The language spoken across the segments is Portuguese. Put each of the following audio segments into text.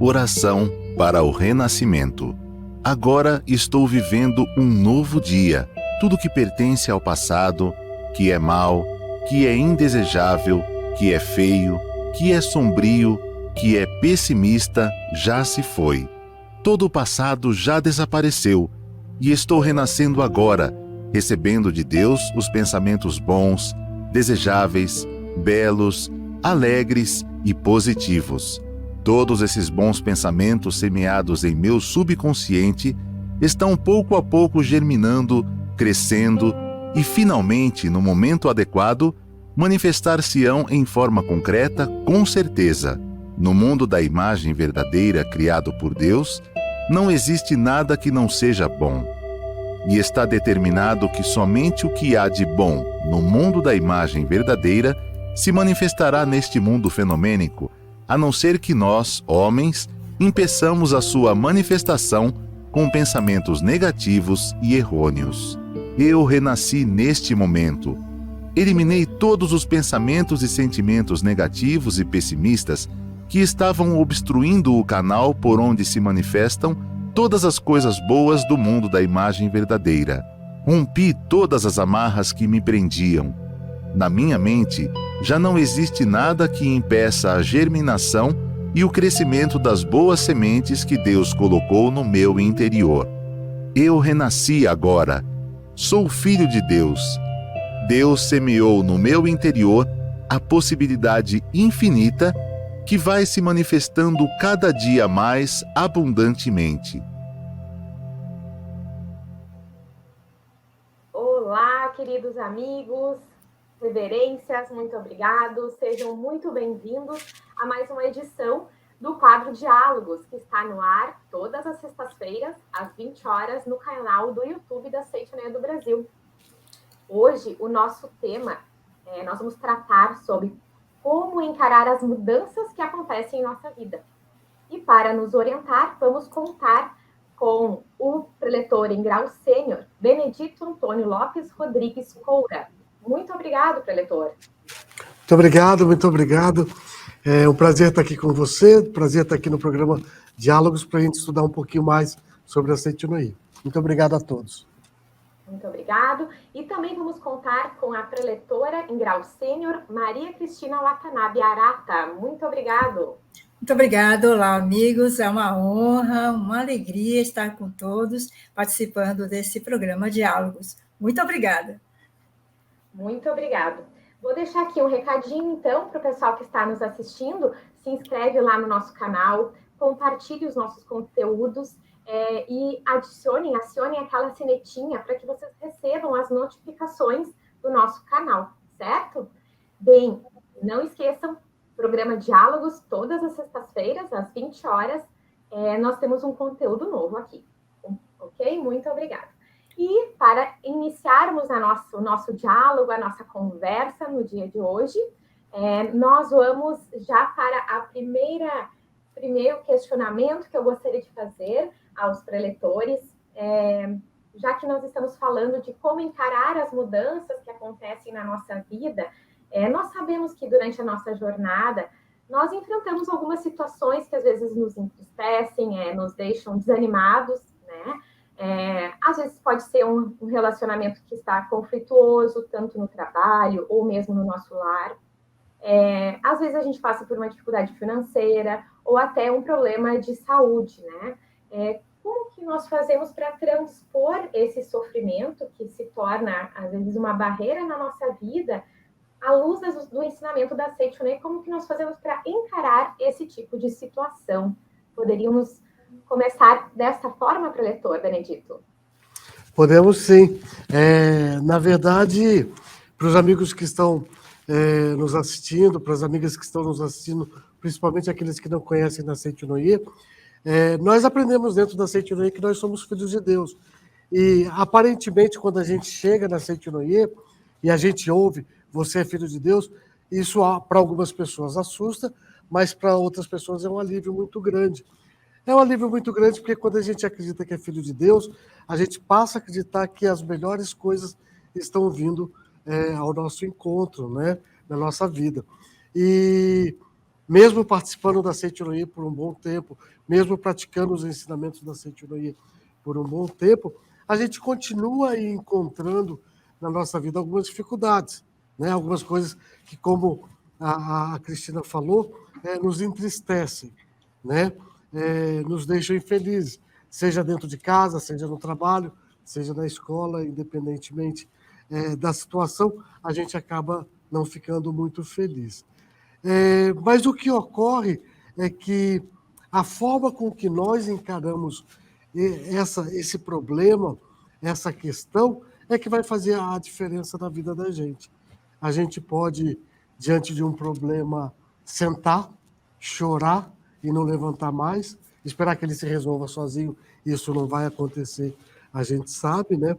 Oração para o renascimento. Agora estou vivendo um novo dia. Tudo que pertence ao passado, que é mau, que é indesejável, que é feio, que é sombrio, que é pessimista, já se foi. Todo o passado já desapareceu e estou renascendo agora, recebendo de Deus os pensamentos bons, desejáveis, belos, alegres e positivos. Todos esses bons pensamentos semeados em meu subconsciente estão pouco a pouco germinando, crescendo e, finalmente, no momento adequado, manifestar-se-ão em forma concreta, com certeza. No mundo da imagem verdadeira criado por Deus, não existe nada que não seja bom. E está determinado que somente o que há de bom no mundo da imagem verdadeira se manifestará neste mundo fenomênico, a não ser que nós, homens, impeçamos a sua manifestação com pensamentos negativos e errôneos. Eu renasci neste momento. Eliminei todos os pensamentos e sentimentos negativos e pessimistas que estavam obstruindo o canal por onde se manifestam todas as coisas boas do mundo da imagem verdadeira. Rompi todas as amarras que me prendiam. Na minha mente, já não existe nada que impeça a germinação e o crescimento das boas sementes que Deus colocou no meu interior. Eu renasci agora. Sou filho de Deus. Deus semeou no meu interior a possibilidade infinita que vai se manifestando cada dia mais abundantemente. Olá, queridos amigos, reverências, muito obrigado. Sejam muito bem-vindos a mais uma edição do quadro Diálogos, que está no ar todas as sextas-feiras, às 20 horas, no canal do YouTube da Seitoneia do Brasil. Hoje, o nosso tema, nós vamos tratar sobre como encarar as mudanças que acontecem em nossa vida. E para nos orientar, vamos contar com o preletor em grau sênior, Benedito Antônio Lopes Rodrigues Coura. Muito obrigado, preletor. Muito obrigado, muito obrigado. É um prazer estar aqui com você, prazer estar aqui no programa Diálogos para a gente estudar um pouquinho mais sobre a Seitoneia. Muito obrigado a todos. Muito obrigado. E também vamos contar com a preletora em grau sênior, Maria Cristina Watanabe Arata. Muito obrigado. Muito obrigada. Olá, amigos. É uma honra, uma alegria estar com todos participando desse programa Diálogos. Muito obrigada. Muito obrigado. Vou deixar aqui um recadinho, então, para o pessoal que está nos assistindo. Se inscreve lá no nosso canal, compartilhe os nossos conteúdos e acionem aquela sinetinha para que vocês recebam as notificações do nosso canal, certo? Bem, não esqueçam, programa Diálogos, todas as sextas-feiras, às 20 horas, nós temos um conteúdo novo aqui, ok? Muito obrigada. E para iniciarmos o nosso diálogo, a nossa conversa no dia de hoje, nós vamos já para primeiro questionamento que eu gostaria de fazer aos preletores, já que nós estamos falando de como encarar as mudanças que acontecem na nossa vida. Nós sabemos que durante a nossa jornada, nós enfrentamos algumas situações que às vezes nos entristecem, nos deixam desanimados, né? Às vezes pode ser um relacionamento que está conflituoso, tanto no trabalho ou mesmo no nosso lar. Às vezes a gente passa por uma dificuldade financeira ou até um problema de saúde, né? Como que nós fazemos para transpor esse sofrimento que se torna, às vezes, uma barreira na nossa vida, à luz do ensinamento da Seitoneia? Como que nós fazemos para encarar esse tipo de situação? Poderíamos começar desta forma, preletor, Benedito? Podemos sim. Na verdade, para os amigos que estão nos assistindo, para as amigas que estão nos assistindo, principalmente aqueles que não conhecem da Seitoneia, nós aprendemos dentro da Seitoneia que nós somos filhos de Deus. E, aparentemente, quando a gente chega na Seitoneia e a gente ouve, você é filho de Deus, isso para algumas pessoas assusta, mas para outras pessoas é um alívio muito grande. É um alívio muito grande porque quando a gente acredita que é filho de Deus, a gente passa a acreditar que as melhores coisas estão vindo ao nosso encontro, né, na nossa vida. E mesmo participando da Seitinoye por um bom tempo, mesmo praticando os ensinamentos da Seitinoye por um bom tempo, a gente continua aí encontrando na nossa vida algumas dificuldades, né? Algumas coisas que, como a Cristina falou, nos entristecem, né? Nos deixam infelizes, seja dentro de casa, seja no trabalho, seja na escola, independentemente da situação, a gente acaba não ficando muito feliz. Mas o que ocorre é que a forma com que nós encaramos esse problema, essa questão, é que vai fazer a diferença na vida da gente. A gente pode, diante de um problema, sentar, chorar e não levantar mais, esperar que ele se resolva sozinho, isso não vai acontecer, a gente sabe, né?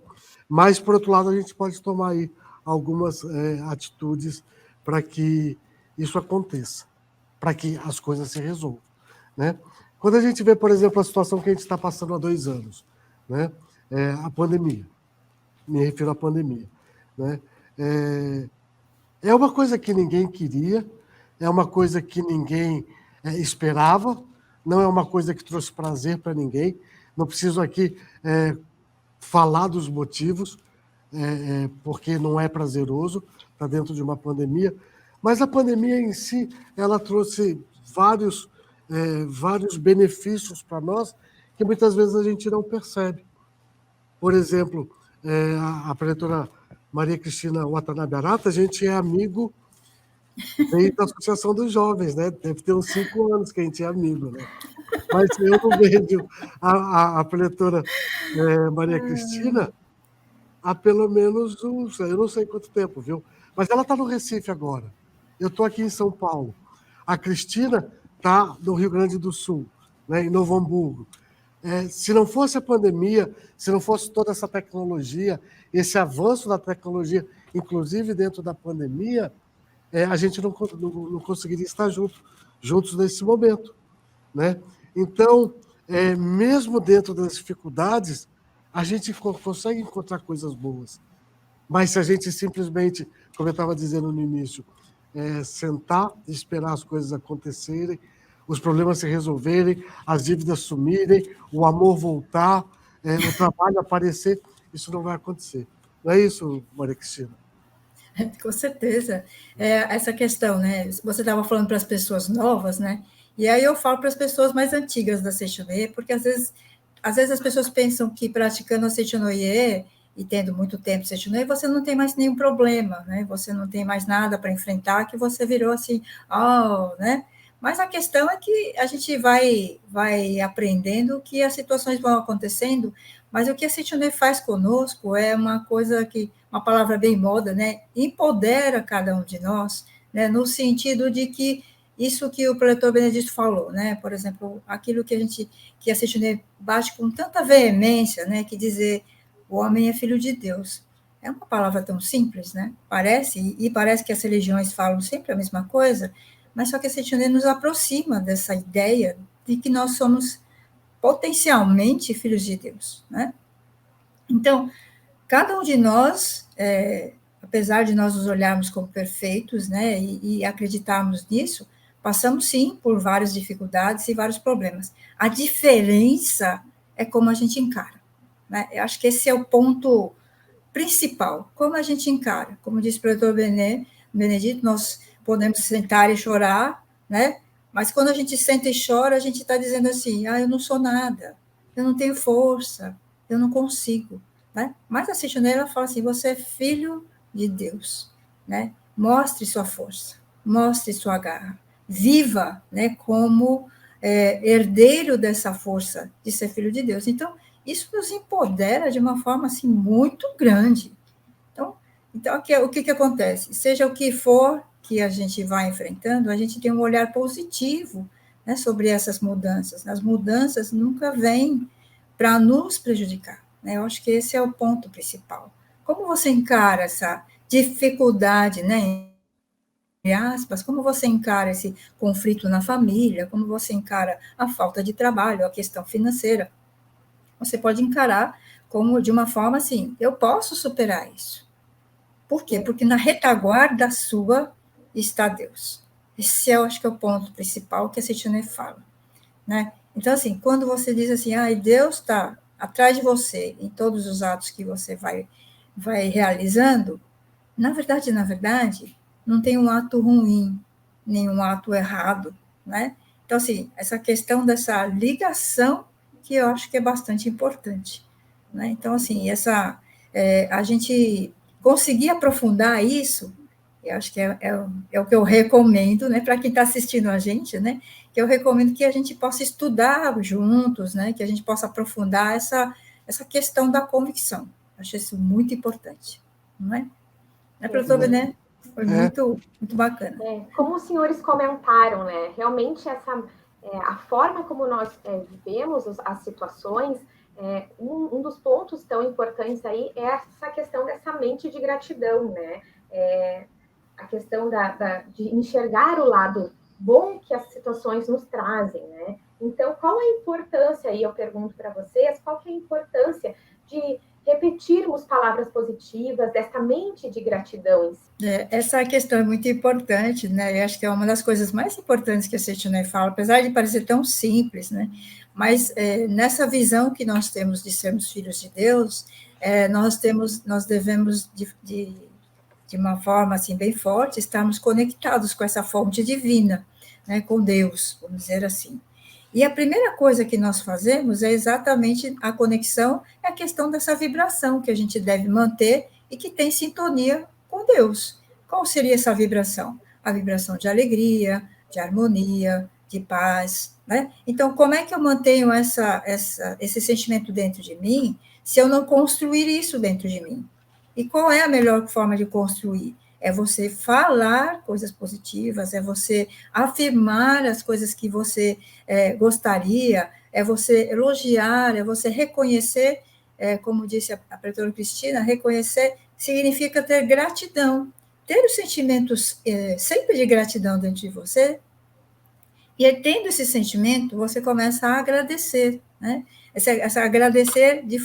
Mas, por outro lado, a gente pode tomar aí algumas atitudes para que isso aconteça, para que as coisas se resolvam, né? Quando a gente vê, por exemplo, a situação que a gente está passando há 2 anos, né? A pandemia, me refiro à pandemia, né? É uma coisa que ninguém queria, é uma coisa que ninguém esperava, não é uma coisa que trouxe prazer para ninguém. Não preciso aqui falar dos motivos, porque não é prazeroso estar dentro de uma pandemia, mas a pandemia em si, ela trouxe vários benefícios para nós que muitas vezes a gente não percebe. Por exemplo, a preletora Maria Cristina Watanabe Arata, a gente é amigo desde a Associação dos Jovens, né? Deve ter uns 5 anos que a gente é amigo, né? Mas eu não vejo a preletora Maria Cristina há pelo menos eu não sei quanto tempo, viu? Mas ela está no Recife agora. Eu estou aqui em São Paulo. A Cristina está no Rio Grande do Sul, né, em Novo Hamburgo. Se não fosse a pandemia, se não fosse toda essa tecnologia, esse avanço da tecnologia, inclusive dentro da pandemia, a gente não conseguiria estar juntos nesse momento, né? Então, mesmo dentro das dificuldades, a gente consegue encontrar coisas boas. Mas se a gente simplesmente, como eu estava dizendo no início, sentar e esperar as coisas acontecerem, os problemas se resolverem, as dívidas sumirem, o amor voltar, o trabalho aparecer, isso não vai acontecer. Não é isso, Maria Cristina? Com certeza. Essa questão, né? Você estava falando para as pessoas novas, né? E aí eu falo para as pessoas mais antigas da Seitonoye, porque às vezes as pessoas pensam que praticando a Seitonoye e tendo muito tempo Seitonoye, você não tem mais nenhum problema, né? Você não tem mais nada para enfrentar, que você virou assim, né? Mas a questão é que a gente vai aprendendo que as situações vão acontecendo, mas o que a Seitonoye faz conosco é uma coisa que, uma palavra bem moda, né? Empodera cada um de nós, né? No sentido de que isso que o preletor Benedito falou, né? Por exemplo, aquilo que a Seitonoye bate com tanta veemência, né? Que dizer o homem é filho de Deus. É uma palavra tão simples, né? Parece que as religiões falam sempre a mesma coisa, mas só que a Seitonoye nos aproxima dessa ideia de que nós somos potencialmente filhos de Deus, né? Então, cada um de nós, apesar de nós nos olharmos como perfeitos, né, e acreditarmos nisso, passamos sim por várias dificuldades e vários problemas. A diferença é como a gente encara, né? Eu acho que esse é o ponto principal, como a gente encara. Como disse o preletor Benedito, nós podemos sentar e chorar, né? Mas quando a gente senta e chora, a gente está dizendo assim, eu não sou nada, eu não tenho força, eu não consigo, né? Mas a Seitonoye, ela fala assim, você é filho de Deus, né? Mostre sua força, mostre sua garra, viva, né, como herdeiro dessa força de ser filho de Deus. Então, isso nos empodera de uma forma assim, muito grande. Então o que acontece? Seja o que for que a gente vai enfrentando, a gente tem um olhar positivo, né, sobre essas mudanças. As mudanças nunca vêm para nos prejudicar, né? Eu acho que esse é o ponto principal. Como você encara essa dificuldade, né, entre aspas, como você encara esse conflito na família, como você encara a falta de trabalho, a questão financeira? Você pode encarar como de uma forma assim, eu posso superar isso. Por quê? Porque na retaguarda sua está Deus. Esse eu acho que é o ponto principal que a Seitione fala, né? Então, assim, quando você diz assim, Deus está atrás de você em todos os atos que você vai realizando, na verdade, não tem um ato ruim, nenhum ato errado, né? Então, assim, essa questão dessa ligação que eu acho que é bastante importante, né? Então, assim, a gente conseguir aprofundar isso, eu acho que é o que eu recomendo, né, para quem está assistindo a gente, né, que eu recomendo que a gente possa estudar juntos, né, que a gente possa aprofundar essa questão da convicção. Acho isso muito importante, não é? Professor Bené, foi muito, muito bacana. Como os senhores comentaram, né, realmente a forma como nós vivemos as situações, um dos pontos tão importantes aí é essa questão dessa mente de gratidão, né? A questão de enxergar o lado bom que as situações nos trazem, né? Então, qual a importância, aí eu pergunto para vocês, qual que é a importância de repetirmos palavras positivas, dessa mente de gratidão em si? Essa questão é muito importante, né? Eu acho que é uma das coisas mais importantes que a Seitione fala, apesar de parecer tão simples, né? Mas nessa visão que nós temos de sermos filhos de Deus, nós devemos de uma forma assim bem forte estarmos conectados com essa fonte divina, né? Com Deus, vamos dizer assim. E a primeira coisa que nós fazemos é exatamente a conexão, é a questão dessa vibração que a gente deve manter e que tem sintonia com Deus. Qual seria essa vibração? A vibração de alegria, de harmonia, de paz, né? Então, como é que eu mantenho esse sentimento dentro de mim se eu não construir isso dentro de mim? E qual é a melhor forma de construir? É você falar coisas positivas, é você afirmar as coisas que você gostaria, é você elogiar, é você reconhecer, como disse a pretora Cristina, reconhecer significa ter gratidão, ter os sentimentos sempre de gratidão dentro de você, e tendo esse sentimento, você começa a agradecer, né? Agradecer de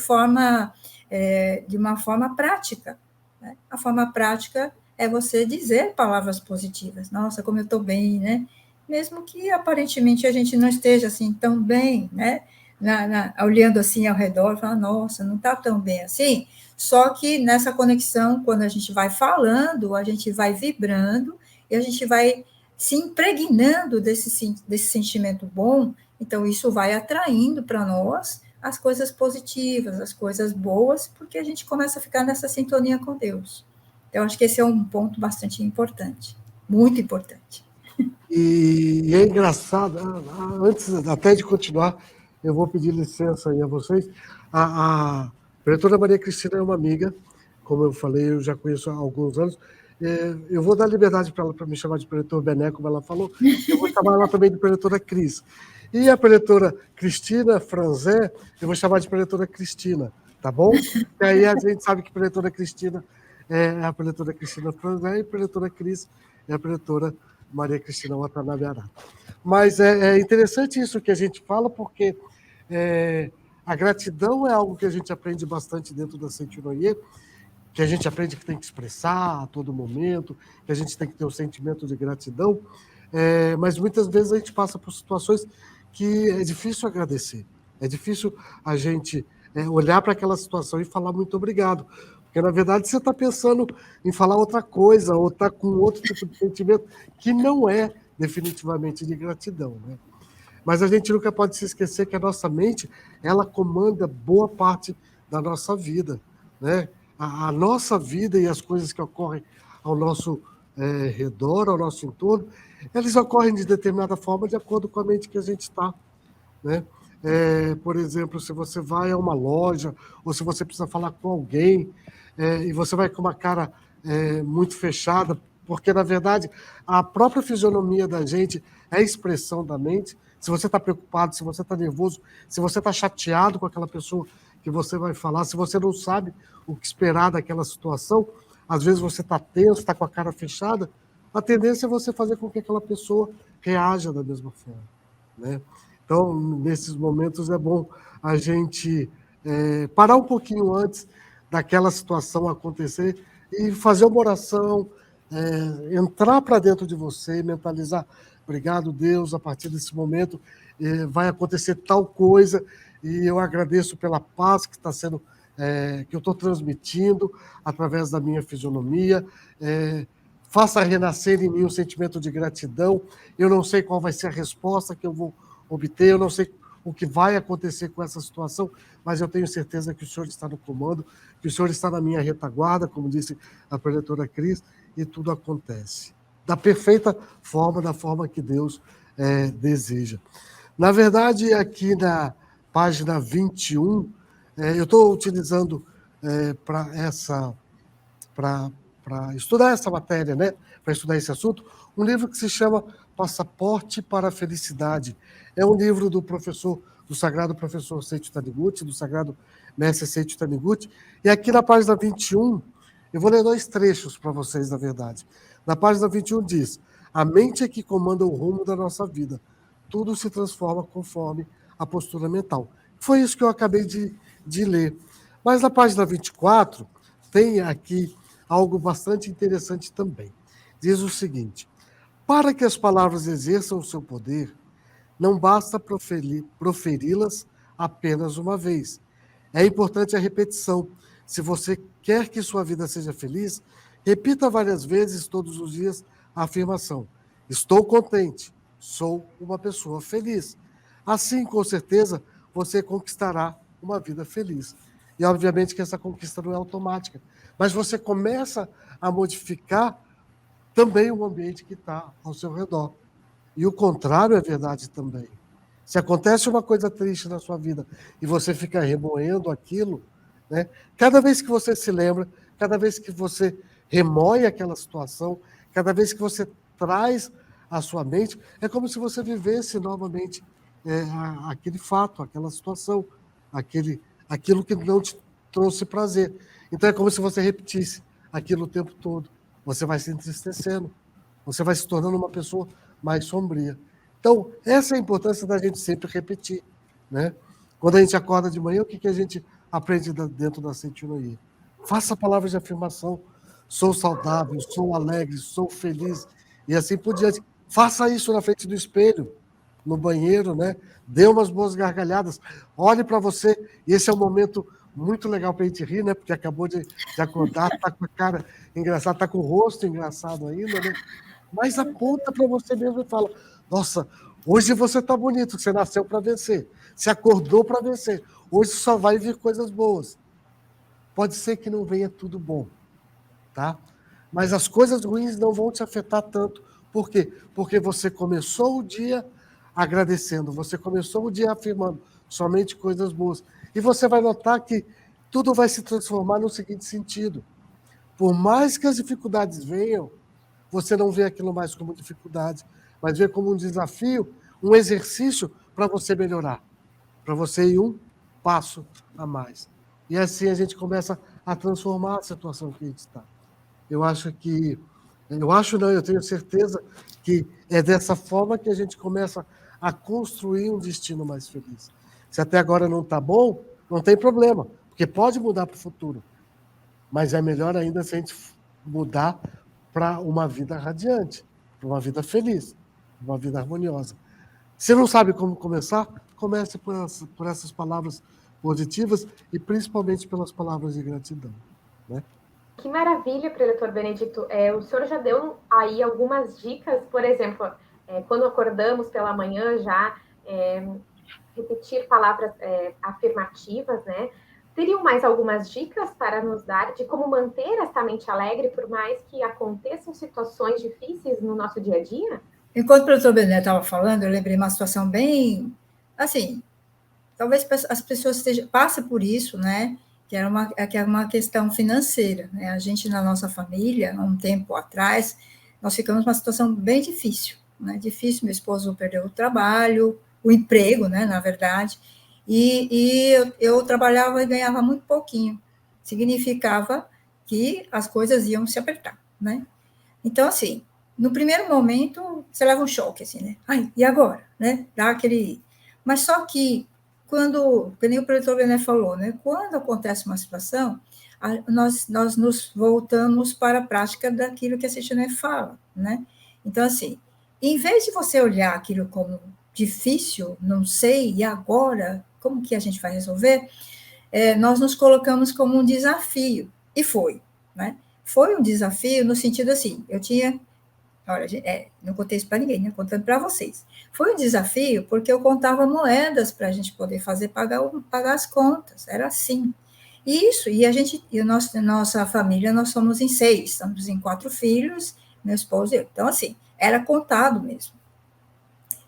uma forma prática, né? A forma prática é você dizer palavras positivas. Nossa, como eu estou bem, né? Mesmo que aparentemente a gente não esteja assim tão bem, né? Olhando assim ao redor, fala, nossa, não está tão bem assim. Só que nessa conexão, quando a gente vai falando, a gente vai vibrando e a gente vai se impregnando desse sentimento bom. Então, isso vai atraindo para nós as coisas positivas, as coisas boas, porque a gente começa a ficar nessa sintonia com Deus. Então, acho que esse é um ponto bastante importante, muito importante. E é engraçado, antes até de continuar, eu vou pedir licença aí a vocês. A preletora Maria Cristina é uma amiga, como eu falei, eu já conheço há alguns anos. Eu vou dar liberdade para ela para me chamar de preletor Bené, como ela falou. Eu vou chamar ela também de preletora Cris. E a preletora Cristina Franzé, eu vou chamar de preletora Cristina, tá bom? E aí a gente sabe que preletora Cristina é a preletora Cristina Franzé e a preletora Cris é a preletora Maria Cristina Watanabe Arata. Mas é interessante isso que a gente fala, porque a gratidão é algo que a gente aprende bastante dentro da Seitione, que a gente aprende que tem que expressar a todo momento, que a gente tem que ter um sentimento de gratidão, mas muitas vezes a gente passa por situações que é difícil agradecer, é difícil a gente olhar para aquela situação e falar muito obrigado, porque na verdade você está pensando em falar outra coisa, ou está com outro tipo de sentimento que não é definitivamente de gratidão, né? Mas a gente nunca pode se esquecer que a nossa mente, ela comanda boa parte da nossa vida, né? A nossa vida e as coisas que ocorrem ao nosso redor, ao nosso entorno, eles ocorrem de determinada forma de acordo com a mente que a gente está, né? Por exemplo, se você vai a uma loja ou se você precisa falar com alguém e você vai com uma cara muito fechada, porque, na verdade, a própria fisionomia da gente é a expressão da mente. Se você está preocupado, se você está nervoso, se você está chateado com aquela pessoa que você vai falar, se você não sabe o que esperar daquela situação, às vezes você está tenso, está com a cara fechada, a tendência é você fazer com que aquela pessoa reaja da mesma forma, né? Então, nesses momentos é bom a gente parar um pouquinho antes daquela situação acontecer e fazer uma oração, entrar para dentro de você, mentalizar, obrigado, Deus, a partir desse momento vai acontecer tal coisa, e eu agradeço pela paz que está sendo, que eu estou transmitindo através da minha fisionomia, faça renascer em mim um sentimento de gratidão. Eu não sei qual vai ser a resposta que eu vou obter, eu não sei o que vai acontecer com essa situação, mas eu tenho certeza que o Senhor está no comando, que o Senhor está na minha retaguarda, como disse a preletora Cris, e tudo acontece da perfeita forma, da forma que Deus deseja. Na verdade, aqui na página 21, eu estou utilizando para estudar essa matéria, né? Para estudar esse assunto, um livro que se chama Passaporte para a Felicidade. É um livro do sagrado professor Seiichi Taniguchi, do sagrado mestre Seiichi Taniguchi, e aqui na página 21, eu vou ler 2 trechos para vocês, na verdade. Na página 21 diz: a mente é que comanda o rumo da nossa vida. Tudo se transforma conforme a postura mental. Foi isso que eu acabei de ler. Mas na página 24, tem aqui algo bastante interessante também. Diz o seguinte: para que as palavras exerçam o seu poder, não basta proferi-las apenas uma vez. É importante a repetição. Se você quer que sua vida seja feliz, repita várias vezes todos os dias a afirmação: estou contente, sou uma pessoa feliz. Assim, com certeza, você conquistará uma vida feliz. E, obviamente, que essa conquista não é automática, mas você começa a modificar também o ambiente que está ao seu redor. E o contrário é verdade também. Se acontece uma coisa triste na sua vida e você fica remoendo aquilo, né? Cada vez que você se lembra, cada vez que você remoe aquela situação, cada vez que você traz à sua mente, é como se você vivesse novamente aquele fato, aquela situação, aquilo que não te trouxe prazer. Então é como se você repetisse aquilo o tempo todo. Você vai se entristecendo, você vai se tornando uma pessoa mais sombria. Então, essa é a importância da gente sempre repetir, né? Quando a gente acorda de manhã, o que a gente aprende dentro da Seitinoye? Faça palavras de afirmação. Sou saudável, sou alegre, sou feliz, e assim por diante. Faça isso na frente do espelho, no banheiro, né? Dê umas boas gargalhadas, olhe para você, e esse é um momento muito legal para a gente rir, né? Porque acabou de acordar, está com a cara engraçada, está com o rosto engraçado ainda, né? Mas aponta para você mesmo e fala: nossa, hoje você está bonito, você nasceu para vencer, você acordou para vencer, hoje só vai vir coisas boas. Pode ser que não venha tudo bom, tá? Mas as coisas ruins não vão te afetar tanto. Por quê? Porque você começou o dia agradecendo, você começou o dia afirmando somente coisas boas. E você vai notar que tudo vai se transformar no seguinte sentido: por mais que as dificuldades venham, você não vê aquilo mais como dificuldade, mas vê como um desafio, um exercício para você melhorar, para você ir um passo a mais. E assim a gente começa a transformar a situação que a gente está. Eu tenho certeza que é dessa forma que a gente começa a construir um destino mais feliz. Se até agora não está bom, não tem problema, porque pode mudar para o futuro. Mas é melhor ainda se a gente mudar para uma vida radiante, para uma vida feliz, uma vida harmoniosa. Se não sabe como começar, comece por essas palavras positivas e principalmente pelas palavras de gratidão, né? Que maravilha, preletor Benedito. O senhor já deu aí algumas dicas, por exemplo, quando acordamos pela manhã já repetir palavras afirmativas, né? Teriam mais algumas dicas para nos dar de como manter essa mente alegre, por mais que aconteçam situações difíceis no nosso dia a dia? Enquanto o professor Bené estava falando, eu lembrei uma situação bem, assim, talvez as pessoas passem por isso, né? Que é uma questão financeira, né? A gente, na nossa família, há um tempo atrás, nós ficamos numa situação bem difícil, né? Difícil, meu esposo perdeu o trabalho, o emprego, né? Na verdade, e eu trabalhava e ganhava muito pouquinho. Significava que as coisas iam se apertar, né? Então, assim, no primeiro momento, você leva um choque, assim, né? Ai, e agora? Né? Dá aquele... Mas só que, quando, como o professor Bené falou, né? Quando acontece uma situação, nós nos voltamos para a prática daquilo que a Seixoné fala, né? Então, assim, em vez de você olhar aquilo como difícil, não sei, e agora, como que a gente vai resolver? Nós nos colocamos como um desafio, e foi, né? Foi um desafio no sentido assim, eu tinha, olha, não contei isso para ninguém, né? Contando para vocês. Foi um desafio porque eu contava moedas para a gente poder pagar as contas, era assim. E a gente, nossa família, nós somos em 6, estamos em 4 filhos, meu esposo e eu. Então, assim, era contado mesmo.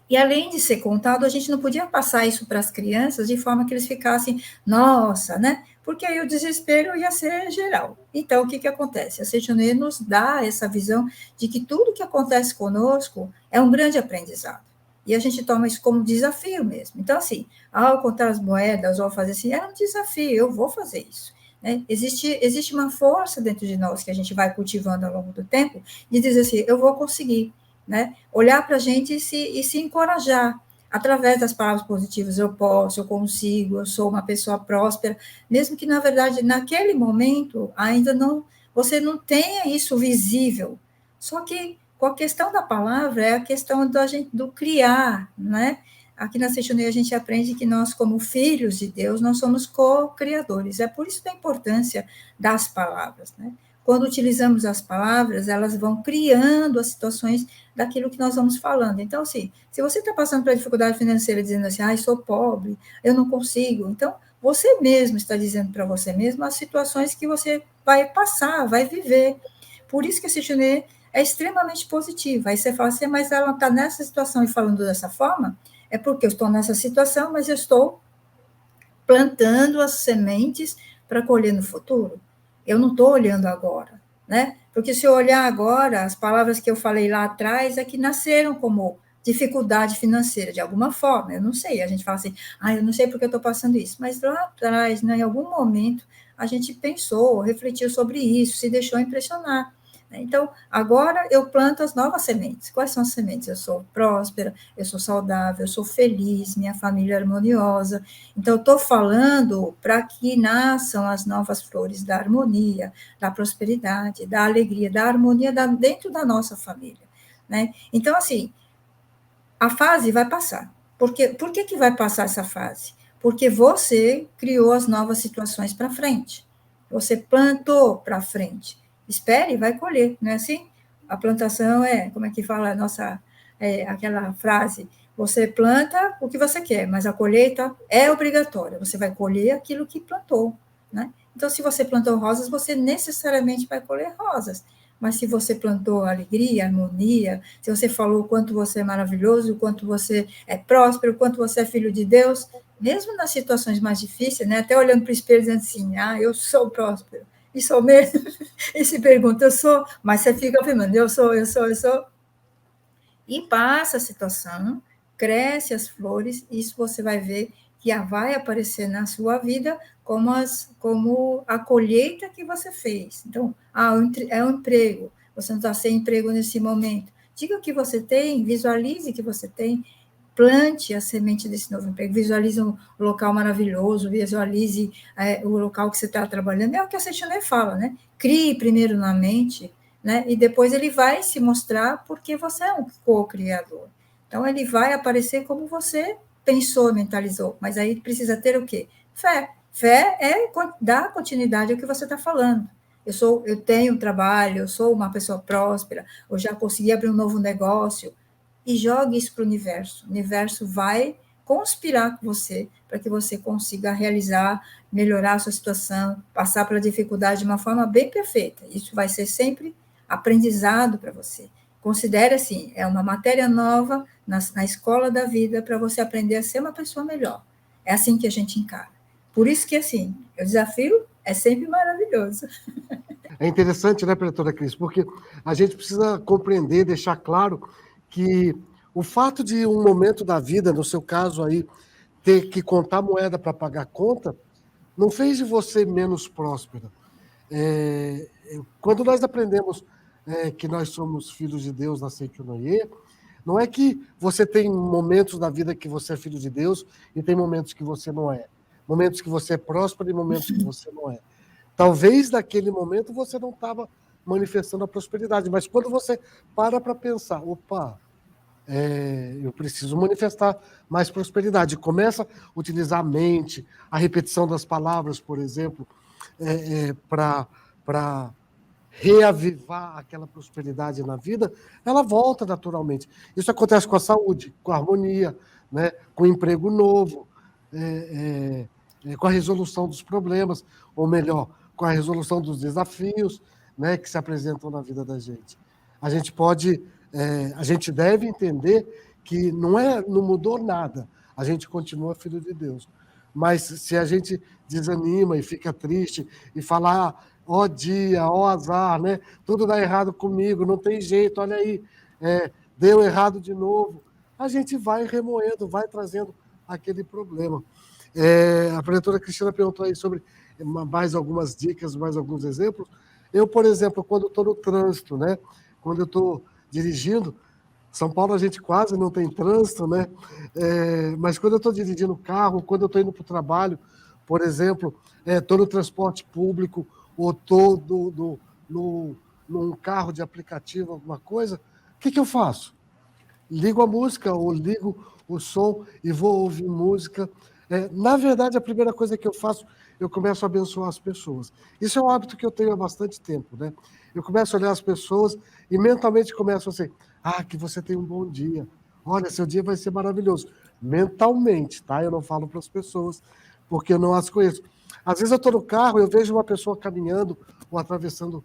E além de ser contado, a gente não podia passar isso para as crianças de forma que eles ficassem, nossa, né? Porque aí o desespero ia ser geral. Então, o que acontece? A Seixoné nos dá essa visão de que tudo que acontece conosco é um grande aprendizado. E a gente toma isso como desafio mesmo. Então, assim, ao contar as moedas, ou fazer assim, é um desafio, eu vou fazer isso. Né? Existe uma força dentro de nós que a gente vai cultivando ao longo do tempo de dizer assim, eu vou conseguir. Né? Olhar para a gente e se encorajar através das palavras positivas, eu posso, eu consigo, eu sou uma pessoa próspera, mesmo que, na verdade, naquele momento, ainda não, você não tenha isso visível. Só que, com a questão da palavra, é a questão do criar, né? Aqui na Seixoné a gente aprende que nós, como filhos de Deus, nós somos co-criadores. É por isso da importância das palavras, né? Quando utilizamos as palavras, elas vão criando as situações daquilo que nós vamos falando. Então, assim, se você está passando por dificuldade financeira, dizendo assim, ai, sou pobre, eu não consigo, então, você mesmo está dizendo para você mesmo as situações que você vai passar, vai viver. Por isso que a Seixoné é extremamente positiva. Aí você fala assim, mas ela está nessa situação e falando dessa forma, é porque eu estou nessa situação, mas eu estou plantando as sementes para colher no futuro. Eu não estou olhando agora, né? Porque se eu olhar agora, as palavras que eu falei lá atrás é que nasceram como dificuldade financeira, de alguma forma, eu não sei, a gente fala assim, eu não sei porque eu estou passando isso, mas lá atrás, né, em algum momento, a gente pensou, refletiu sobre isso, se deixou impressionar. Então, agora eu planto as novas sementes. Quais são as sementes? Eu sou próspera, eu sou saudável, eu sou feliz, minha família é harmoniosa. Então, eu estou falando para que nasçam as novas flores da harmonia, da prosperidade, da alegria, da harmonia dentro da nossa família. Né? Então, assim, a fase vai passar. Por que vai passar essa fase? Porque você criou as novas situações para frente. Você plantou para frente. Espere e vai colher, não é assim? A plantação como é que fala a nossa, aquela frase, você planta o que você quer, mas a colheita é obrigatória, você vai colher aquilo que plantou, né? Então, se você plantou rosas, você necessariamente vai colher rosas, mas se você plantou alegria, harmonia, se você falou o quanto você é maravilhoso, o quanto você é próspero, o quanto você é filho de Deus, mesmo nas situações mais difíceis, né? Até olhando para o espelho dizendo assim, eu sou próspero, e sou mesmo, e se pergunta, eu sou, mas você fica afirmando, eu sou, e passa a situação, cresce as flores, isso você vai ver que vai aparecer na sua vida como a colheita que você fez. Então, é um emprego, você não está sem emprego nesse momento. Diga o que você tem, visualize o que você tem, plante a semente desse novo emprego, visualize um local maravilhoso, visualize o local que você está trabalhando, é o que a Seixoné fala, né? Crie primeiro na mente, né? E depois ele vai se mostrar porque você é um co-criador. Então, ele vai aparecer como você pensou, mentalizou, mas aí precisa ter o quê? Fé. Fé é dar continuidade ao que você está falando. Eu tenho um trabalho, eu sou uma pessoa próspera, eu já consegui abrir um novo negócio, e jogue isso para o universo. O universo vai conspirar com você para que você consiga realizar, melhorar a sua situação, passar pela dificuldade de uma forma bem perfeita. Isso vai ser sempre aprendizado para você. Considere assim, é uma matéria nova na escola da vida para você aprender a ser uma pessoa melhor. É assim que a gente encara. Por isso que, assim, o desafio é sempre maravilhoso. É interessante, né, Preletora Cris? Porque a gente precisa compreender, deixar claro que o fato de um momento da vida, no seu caso aí, ter que contar moeda para pagar conta, não fez de você menos próspera. Quando nós aprendemos que nós somos filhos de Deus na Seitonoye, não é que você tem momentos da vida que você é filho de Deus e tem momentos que você não é. Momentos que você é próspero e momentos que você não é. Talvez naquele momento você não estava manifestando a prosperidade, mas quando você para pensar, opa, eu preciso manifestar mais prosperidade, começa a utilizar a mente, a repetição das palavras, por exemplo, para reavivar aquela prosperidade na vida, ela volta naturalmente. Isso acontece com a saúde, com a harmonia, né? Com o emprego novo, com a resolução dos problemas, ou melhor, com a resolução dos desafios, né, que se apresentam na vida da gente. A gente deve entender que não mudou nada, a gente continua filho de Deus. Mas se a gente desanima e fica triste e fala, ó dia, ó azar, né? Tudo dá errado comigo, não tem jeito, olha aí, deu errado de novo. A gente vai remoendo, vai trazendo aquele problema. A preletora Cristina perguntou aí sobre mais algumas dicas, mais alguns exemplos. Eu, por exemplo, quando estou no trânsito, né? Quando eu estou dirigindo, São Paulo a gente quase não tem trânsito, né? Mas quando eu estou dirigindo o carro, quando eu estou indo para o trabalho, por exemplo, estou no transporte público ou estou num carro de aplicativo, alguma coisa, o que eu faço? Ligo a música ou ligo o som e vou ouvir música. Na verdade, a primeira coisa que eu faço, eu começo a abençoar as pessoas. Isso é um hábito que eu tenho há bastante tempo, né? Eu começo a olhar as pessoas e mentalmente começo assim, que você tenha um bom dia. Olha, seu dia vai ser maravilhoso. Mentalmente, tá? Eu não falo para as pessoas, porque eu não as conheço. Às vezes eu estou no carro, eu vejo uma pessoa caminhando ou atravessando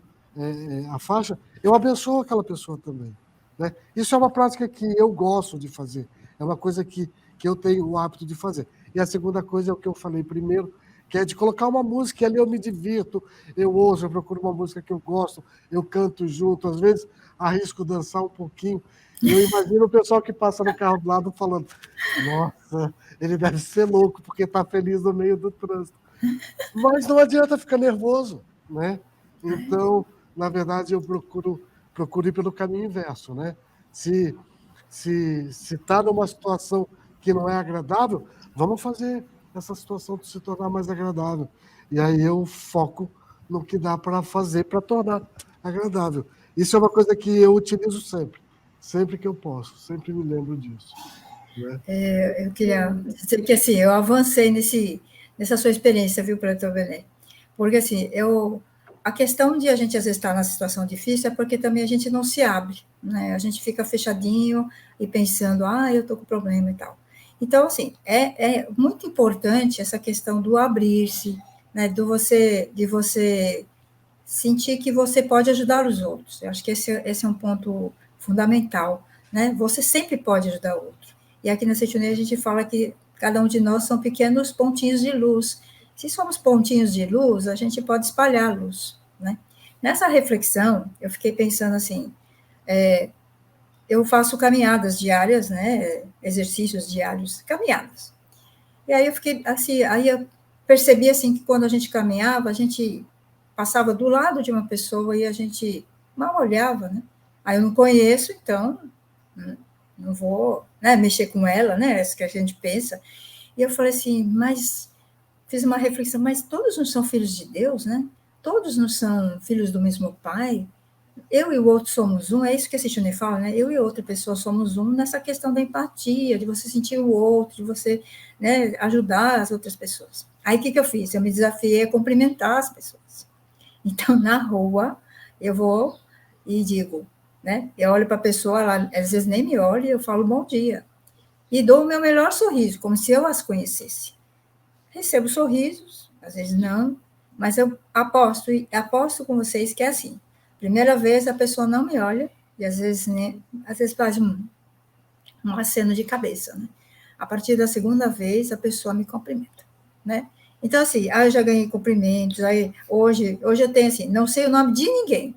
a faixa, eu abençoo aquela pessoa também. Né? Isso é uma prática que eu gosto de fazer, é uma coisa que eu tenho o hábito de fazer. E a segunda coisa é o que eu falei primeiro, que é de colocar uma música, e ali eu me divirto, eu ouço, eu procuro uma música que eu gosto, eu canto junto, às vezes arrisco dançar um pouquinho, e eu imagino o pessoal que passa no carro do lado falando, nossa, ele deve ser louco, porque está feliz no meio do trânsito. Mas não adianta ficar nervoso, né? Então, na verdade, eu procuro ir pelo caminho inverso, né? Se está numa situação que não é agradável, vamos fazer essa situação se tornar mais agradável. E aí eu foco no que dá para fazer para tornar agradável. Isso é uma coisa que eu utilizo sempre que eu posso, sempre me lembro disso. Né? Eu queria dizer que assim, eu avancei nessa sua experiência, viu, Preletor Belém? Porque assim, a questão de a gente às vezes estar na situação difícil é porque também a gente não se abre, né? A gente fica fechadinho e pensando, eu estou com problema e tal. Então, assim, é muito importante essa questão do abrir-se, né? De você sentir que você pode ajudar os outros. Eu acho que esse é um ponto fundamental, né? Você sempre pode ajudar o outro. E aqui na Setionê a gente fala que cada um de nós são pequenos pontinhos de luz. Se somos pontinhos de luz, a gente pode espalhar a luz, né? Nessa reflexão, eu fiquei pensando assim, eu faço caminhadas diárias, né? Exercícios diários, caminhadas. E aí eu fiquei assim, aí eu percebi assim que quando a gente caminhava, a gente passava do lado de uma pessoa e a gente mal olhava, né? Aí eu não conheço, então não vou, né, mexer com ela, né? É isso que a gente pensa. E eu falei assim, mas fiz uma reflexão, mas todos não são filhos de Deus, né? Todos não são filhos do mesmo pai. Eu e o outro somos um, é isso que a Cichone fala, né? Eu e outra pessoa somos um nessa questão da empatia, de você sentir o outro, de você, né, ajudar as outras pessoas. Aí o que eu fiz? Eu me desafiei a cumprimentar as pessoas. Então, na rua, eu vou e digo, né? Eu olho para a pessoa, ela às vezes nem me olha, eu falo bom dia. E dou o meu melhor sorriso, como se eu as conhecesse. Recebo sorrisos, às vezes não, mas eu aposto com vocês que é assim. Primeira vez a pessoa não me olha, e às vezes faz um aceno de cabeça, né? A partir da segunda vez, a pessoa me cumprimenta, né? Então, assim, eu já ganhei cumprimentos, aí hoje eu tenho, assim, não sei o nome de ninguém,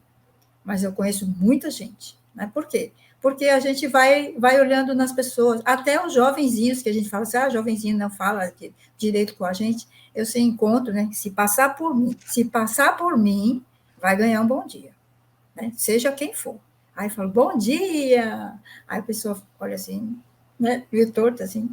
mas eu conheço muita gente, né? Por quê? Porque a gente vai olhando nas pessoas, até os jovenzinhos, que a gente fala assim, jovenzinho não fala direito com a gente, eu sei encontro, né? Se passar por mim, vai ganhar um bom dia, né? Seja quem for. Aí eu falo, bom dia! Aí a pessoa olha assim, né? Meio torta, assim.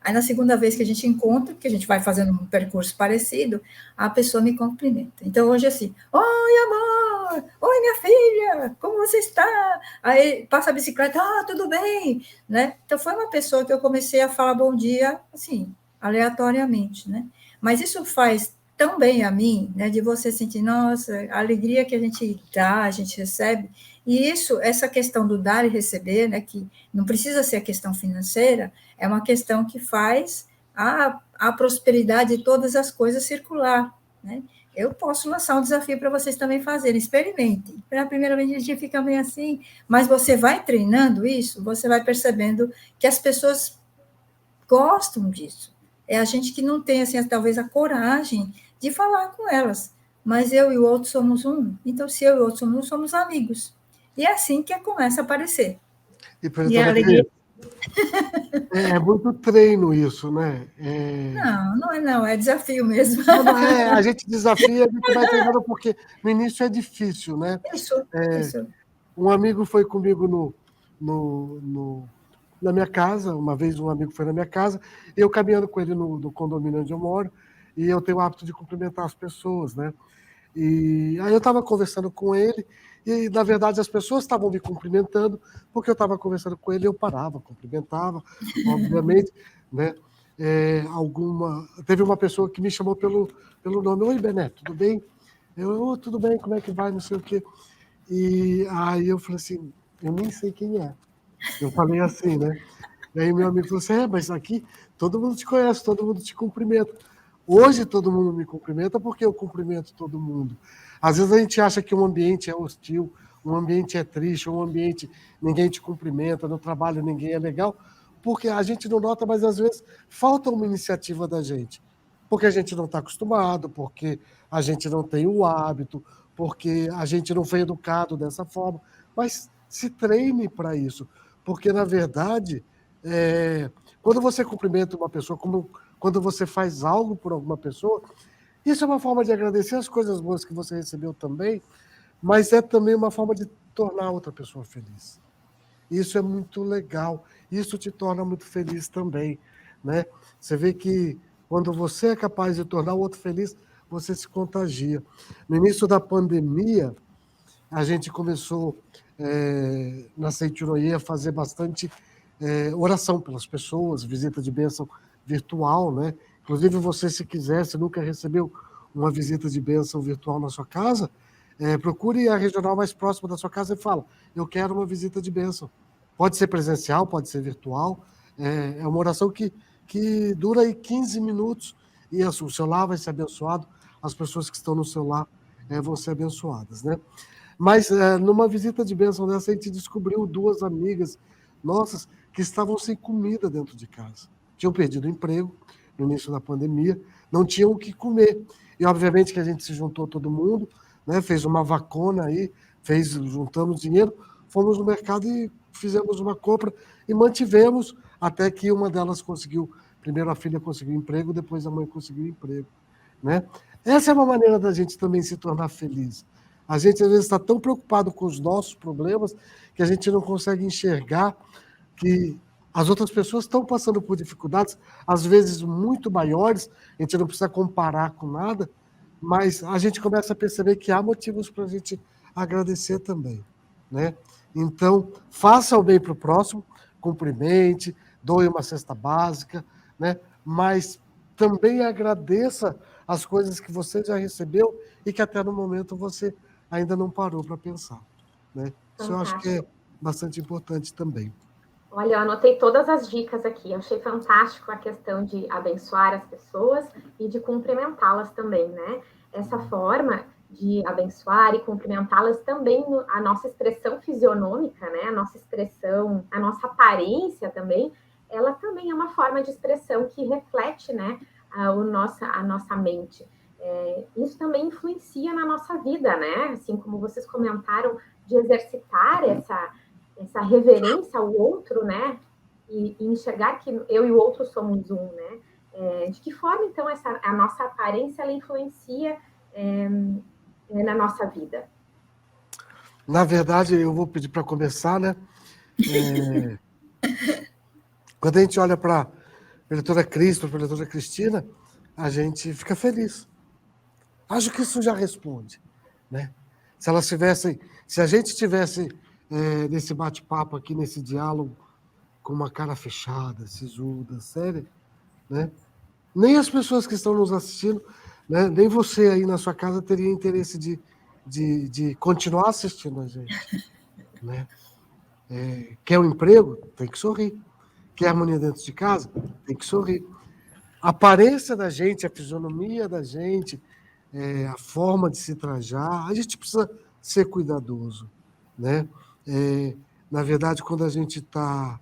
Aí, na segunda vez que a gente encontra, que a gente vai fazendo um percurso parecido, a pessoa me cumprimenta. Então, hoje, assim, oi, amor! Oi, minha filha! Como você está? Aí, passa a bicicleta, tudo bem? Né? Então, foi uma pessoa que eu comecei a falar bom dia, assim, aleatoriamente, né? Mas isso faz tão bem a mim, né, de você sentir, nossa, a alegria que a gente dá, a gente recebe, e isso, essa questão do dar e receber, né, que não precisa ser a questão financeira, é uma questão que faz a prosperidade de todas as coisas circular, né? Eu posso lançar um desafio para vocês também fazerem, experimentem. Pela primeira vez a gente fica meio assim, mas você vai treinando isso, você vai percebendo que as pessoas gostam disso. É a gente que não tem, assim, talvez a coragem de falar com elas. Mas eu e o outro somos um. Então, se eu e o outro somos um, somos amigos. E é assim que começa a aparecer. E, E a professora alegria... é muito treino isso, né? Não é não, é desafio mesmo. Não, a gente desafia, a gente vai treinando, porque no início é difícil, né? Isso. Um amigo foi comigo na minha casa, uma vez um amigo foi na minha casa, eu caminhando com ele no condomínio onde eu moro, e eu tenho o hábito de cumprimentar as pessoas, né? E aí eu estava conversando com ele, e na verdade as pessoas estavam me cumprimentando, porque eu estava conversando com ele, eu parava, cumprimentava, obviamente, né? Teve uma pessoa que me chamou pelo nome, oi Bené, tudo bem? Tudo bem, como é que vai, não sei o quê. E aí eu falei assim, eu nem sei quem é. Eu falei assim, né? E aí meu amigo falou assim, mas aqui todo mundo te conhece, todo mundo te cumprimenta. Hoje todo mundo me cumprimenta porque eu cumprimento todo mundo. Às vezes a gente acha que um ambiente é hostil, um ambiente é triste, um ambiente ninguém te cumprimenta, no trabalho ninguém é legal, porque a gente não nota, mas às vezes falta uma iniciativa da gente. Porque a gente não está acostumado, porque a gente não tem o hábito, porque a gente não foi educado dessa forma. Mas se treine para isso, porque, na verdade, quando você cumprimenta uma pessoa, quando você faz algo por alguma pessoa, isso é uma forma de agradecer as coisas boas que você recebeu também, mas é também uma forma de tornar outra pessoa feliz. Isso é muito legal, isso te torna muito feliz também, né? Você vê que quando você é capaz de tornar o outro feliz, você se contagia. No início da pandemia, a gente começou na Seitiroie a fazer bastante oração pelas pessoas, visita de bênção virtual, né? Inclusive, você, se quiser, se nunca recebeu uma visita de bênção virtual na sua casa, procure a regional mais próxima da sua casa e fala, eu quero uma visita de bênção. Pode ser presencial, pode ser virtual, é uma oração que dura aí 15 minutos e o seu lar vai ser abençoado, as pessoas que estão no seu lar vão ser abençoadas, né? Mas numa visita de bênção dessa, a gente descobriu 2 amigas nossas que estavam sem comida dentro de casa. Tinham perdido o emprego no início da pandemia, não tinham o que comer. E, obviamente, que a gente se juntou todo mundo, né, fez uma vacona aí, juntamos dinheiro, fomos no mercado e fizemos uma compra e mantivemos até que uma delas conseguiu, primeiro a filha conseguiu emprego, depois a mãe conseguiu emprego, né? Essa é uma maneira da gente também se tornar feliz. A gente, às vezes, está tão preocupado com os nossos problemas que a gente não consegue enxergar que as outras pessoas estão passando por dificuldades, às vezes muito maiores, a gente não precisa comparar com nada, mas a gente começa a perceber que há motivos para a gente agradecer também, né? Então, faça o bem para o próximo, cumprimente, doe uma cesta básica, né? Mas também agradeça as coisas que você já recebeu e que até no momento você ainda não parou para pensar, né? Isso eu acho que é bastante importante também. Olha, eu anotei todas as dicas aqui. Eu achei fantástico a questão de abençoar as pessoas e de cumprimentá-las também, né? Essa forma de abençoar e cumprimentá-las também, a nossa expressão fisionômica, né? A nossa expressão, a nossa aparência também, ela também é uma forma de expressão que reflete, né? A nossa mente. Isso também influencia na nossa vida, né? Assim como vocês comentaram, de exercitar essa reverência ao outro, né? E enxergar que eu e o outro somos um, né? De que forma, então, a nossa aparência ela influencia na nossa vida? Na verdade, eu vou pedir para começar, né? Quando a gente olha para preletora Cris, para a preletora Cristina, a gente fica feliz. Acho que isso já responde, né? Se elas tivessem, se a gente tivesse nesse bate-papo aqui, nesse diálogo, com uma cara fechada, sisuda, séria, né? Nem as pessoas que estão nos assistindo, né? Nem você aí na sua casa teria interesse de continuar assistindo a gente, né? Quer um emprego? Tem que sorrir. Quer harmonia dentro de casa? Tem que sorrir. A aparência da gente, a fisionomia da gente, a forma de se trajar, a gente precisa ser cuidadoso, né? Na verdade, quando a gente está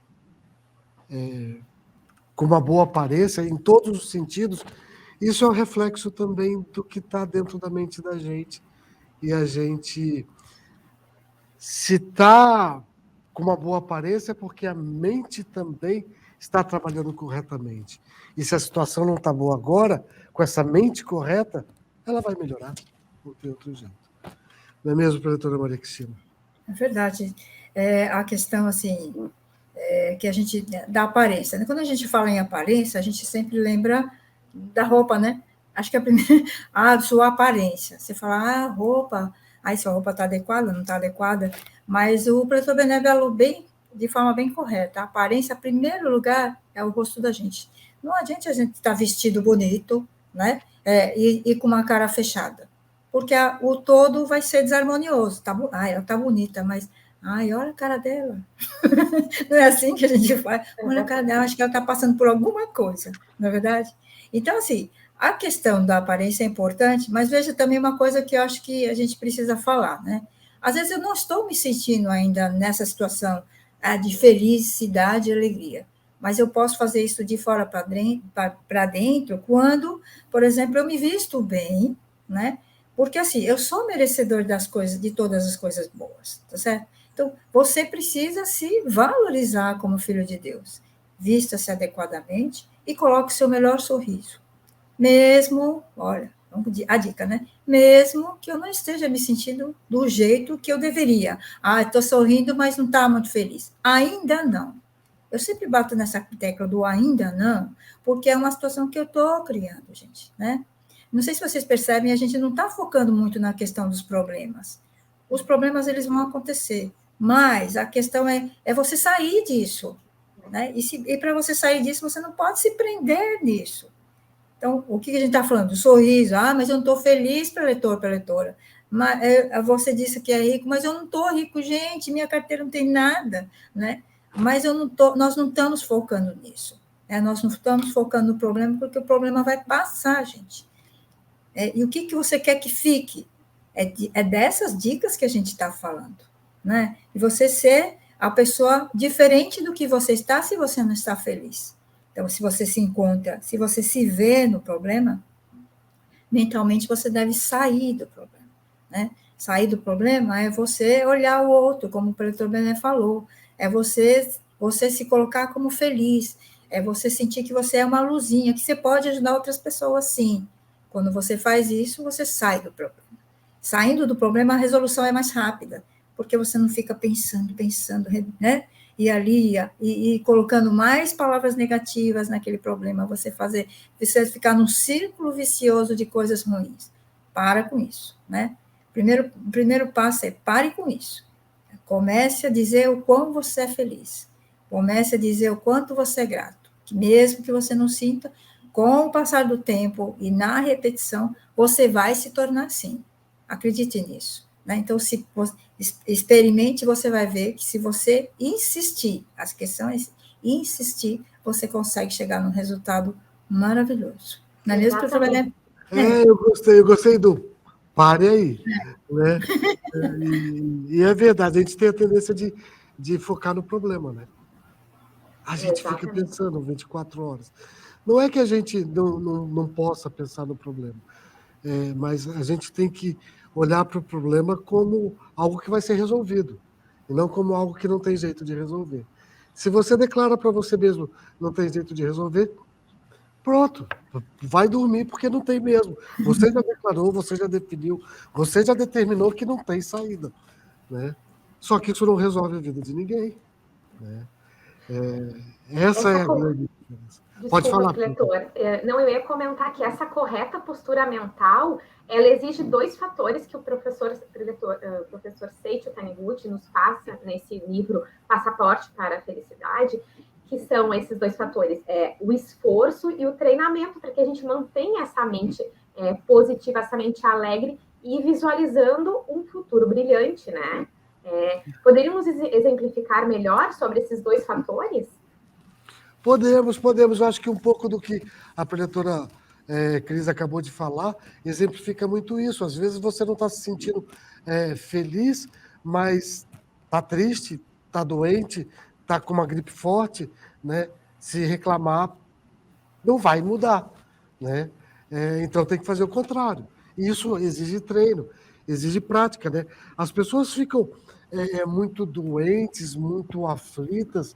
com uma boa aparência, em todos os sentidos, isso é um reflexo também do que está dentro da mente da gente. E a gente, se está com uma boa aparência, é porque a mente também está trabalhando corretamente. E se a situação não está boa agora, com essa mente correta, ela vai melhorar, não tem outro jeito. Não é mesmo, preletora Maria Cristina? É verdade. A questão, assim, que a gente, da aparência, né? Quando a gente fala em aparência, a gente sempre lembra da roupa, né? Acho que a primeira, sua aparência. Você fala, roupa, aí sua roupa está adequada, não está adequada, mas o professor Bené falou de forma bem correta. A aparência, em primeiro lugar, é o rosto da gente. Não adianta a gente estar vestido bonito, né? E com uma cara fechada, porque o todo vai ser desarmonioso. Ela está bonita, mas olha a cara dela. Não é assim que a gente faz. Olha a cara dela, acho que ela está passando por alguma coisa, não é verdade? Então, assim, a questão da aparência é importante, mas veja também uma coisa que eu acho que a gente precisa falar, né? Às vezes eu não estou me sentindo ainda nessa situação de felicidade e alegria, mas eu posso fazer isso de fora para dentro quando, por exemplo, eu me visto bem, né? Porque, assim, eu sou merecedor das coisas, de todas as coisas boas, tá certo? Então, você precisa se valorizar como filho de Deus. Vista-se adequadamente e coloque o seu melhor sorriso. Mesmo, olha, a dica, né? Mesmo que eu não esteja me sentindo do jeito que eu deveria. Estou sorrindo, mas não está muito feliz. Ainda não. Eu sempre bato nessa tecla do ainda não, porque é uma situação que eu estou criando, gente, né? Não sei se vocês percebem, a gente não está focando muito na questão dos problemas. Os problemas, eles vão acontecer, mas a questão é você sair disso, né? E para você sair disso, você não pode se prender nisso. Então, o que a gente está falando? O sorriso. Mas eu não estou feliz, preletor, preletora. Mas, você disse que é rico, mas eu não estou rico, gente, minha carteira não tem nada, né? Mas nós não estamos focando nisso. Né? Nós não estamos focando no problema, porque o problema vai passar, gente. E o que você quer que fique? É dessas dicas que a gente está falando, né? E você ser a pessoa diferente do que você está se você não está feliz. Então, se você se encontra, se você se vê no problema, mentalmente você deve sair do problema, né? Sair do problema é você olhar o outro, como o preletor Bené falou, é você se colocar como feliz, é você sentir que você é uma luzinha, que você pode ajudar outras pessoas, sim. Quando você faz isso, você sai do problema. Saindo do problema, a resolução é mais rápida, porque você não fica pensando, né? E ali, e colocando mais palavras negativas naquele problema, você ficar num círculo vicioso de coisas ruins. Para com isso, né? O primeiro passo é pare com isso. Comece a dizer o quão você é feliz. Comece a dizer o quanto você é grato. Que mesmo que você não sinta, com o passar do tempo e na repetição, você vai se tornar assim. Acredite nisso. Né? Então, se experimente, você vai ver que se você insistir, a questão é insistir, você consegue chegar num resultado maravilhoso. Não é mesmo, professor Bené? Eu gostei do pare aí. Né? E é verdade, a gente tem a tendência de focar no problema, né? A gente fica pensando 24 horas. Não é que a gente não possa pensar no problema, mas a gente tem que olhar para o problema como algo que vai ser resolvido, e não como algo que não tem jeito de resolver. Se você declara para você mesmo não tem jeito de resolver, pronto, vai dormir porque não tem mesmo. Você já declarou, você já definiu, você já determinou que não tem saída. Né? Só que isso não resolve a vida de ninguém. Né? Essa é a grande diferença. Pode Desculpa, falar. diretor. Não, eu ia comentar que essa correta postura mental, ela exige dois fatores que o professor Seiichi Taniguchi nos passa nesse livro Passaporte para a Felicidade, que são esses dois fatores, o esforço e o treinamento, para que a gente mantenha essa mente positiva, essa mente alegre e visualizando um futuro brilhante, né? Poderíamos exemplificar melhor sobre esses dois fatores? Podemos. Eu acho que um pouco do que a preletora Cris acabou de falar exemplifica muito isso. Às vezes você não está se sentindo feliz, mas está triste, está doente, está com uma gripe forte, né? Se reclamar, não vai mudar, né? Então tem que fazer o contrário. E isso exige treino, exige prática, né? As pessoas ficam muito doentes, muito aflitas,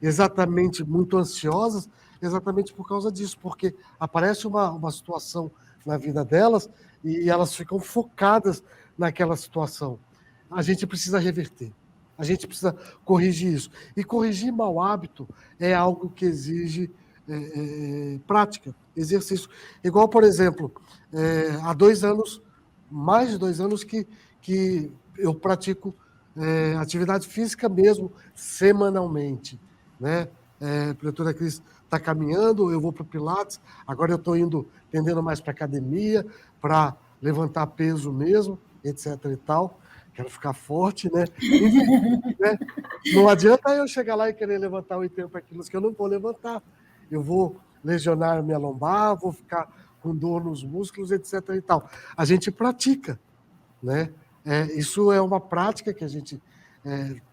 exatamente muito ansiosas, exatamente por causa disso, porque aparece uma situação na vida delas e elas ficam focadas naquela situação. A gente precisa reverter. A gente precisa corrigir isso. E corrigir mau hábito é algo que exige prática, exercício. Igual, por exemplo, há 2 anos, mais de 2 anos que eu pratico atividade física mesmo, semanalmente, né? A preletora Cris está caminhando, eu vou para o Pilates, agora eu estou tendendo mais para academia, para levantar peso mesmo, etc. e tal. Quero ficar forte, né? Né? Não adianta eu chegar lá e querer levantar 80 quilos, que eu não vou levantar. Eu vou lesionar minha lombar, vou ficar com dor nos músculos, etc. e tal. A gente pratica, né? Isso é uma prática que a gente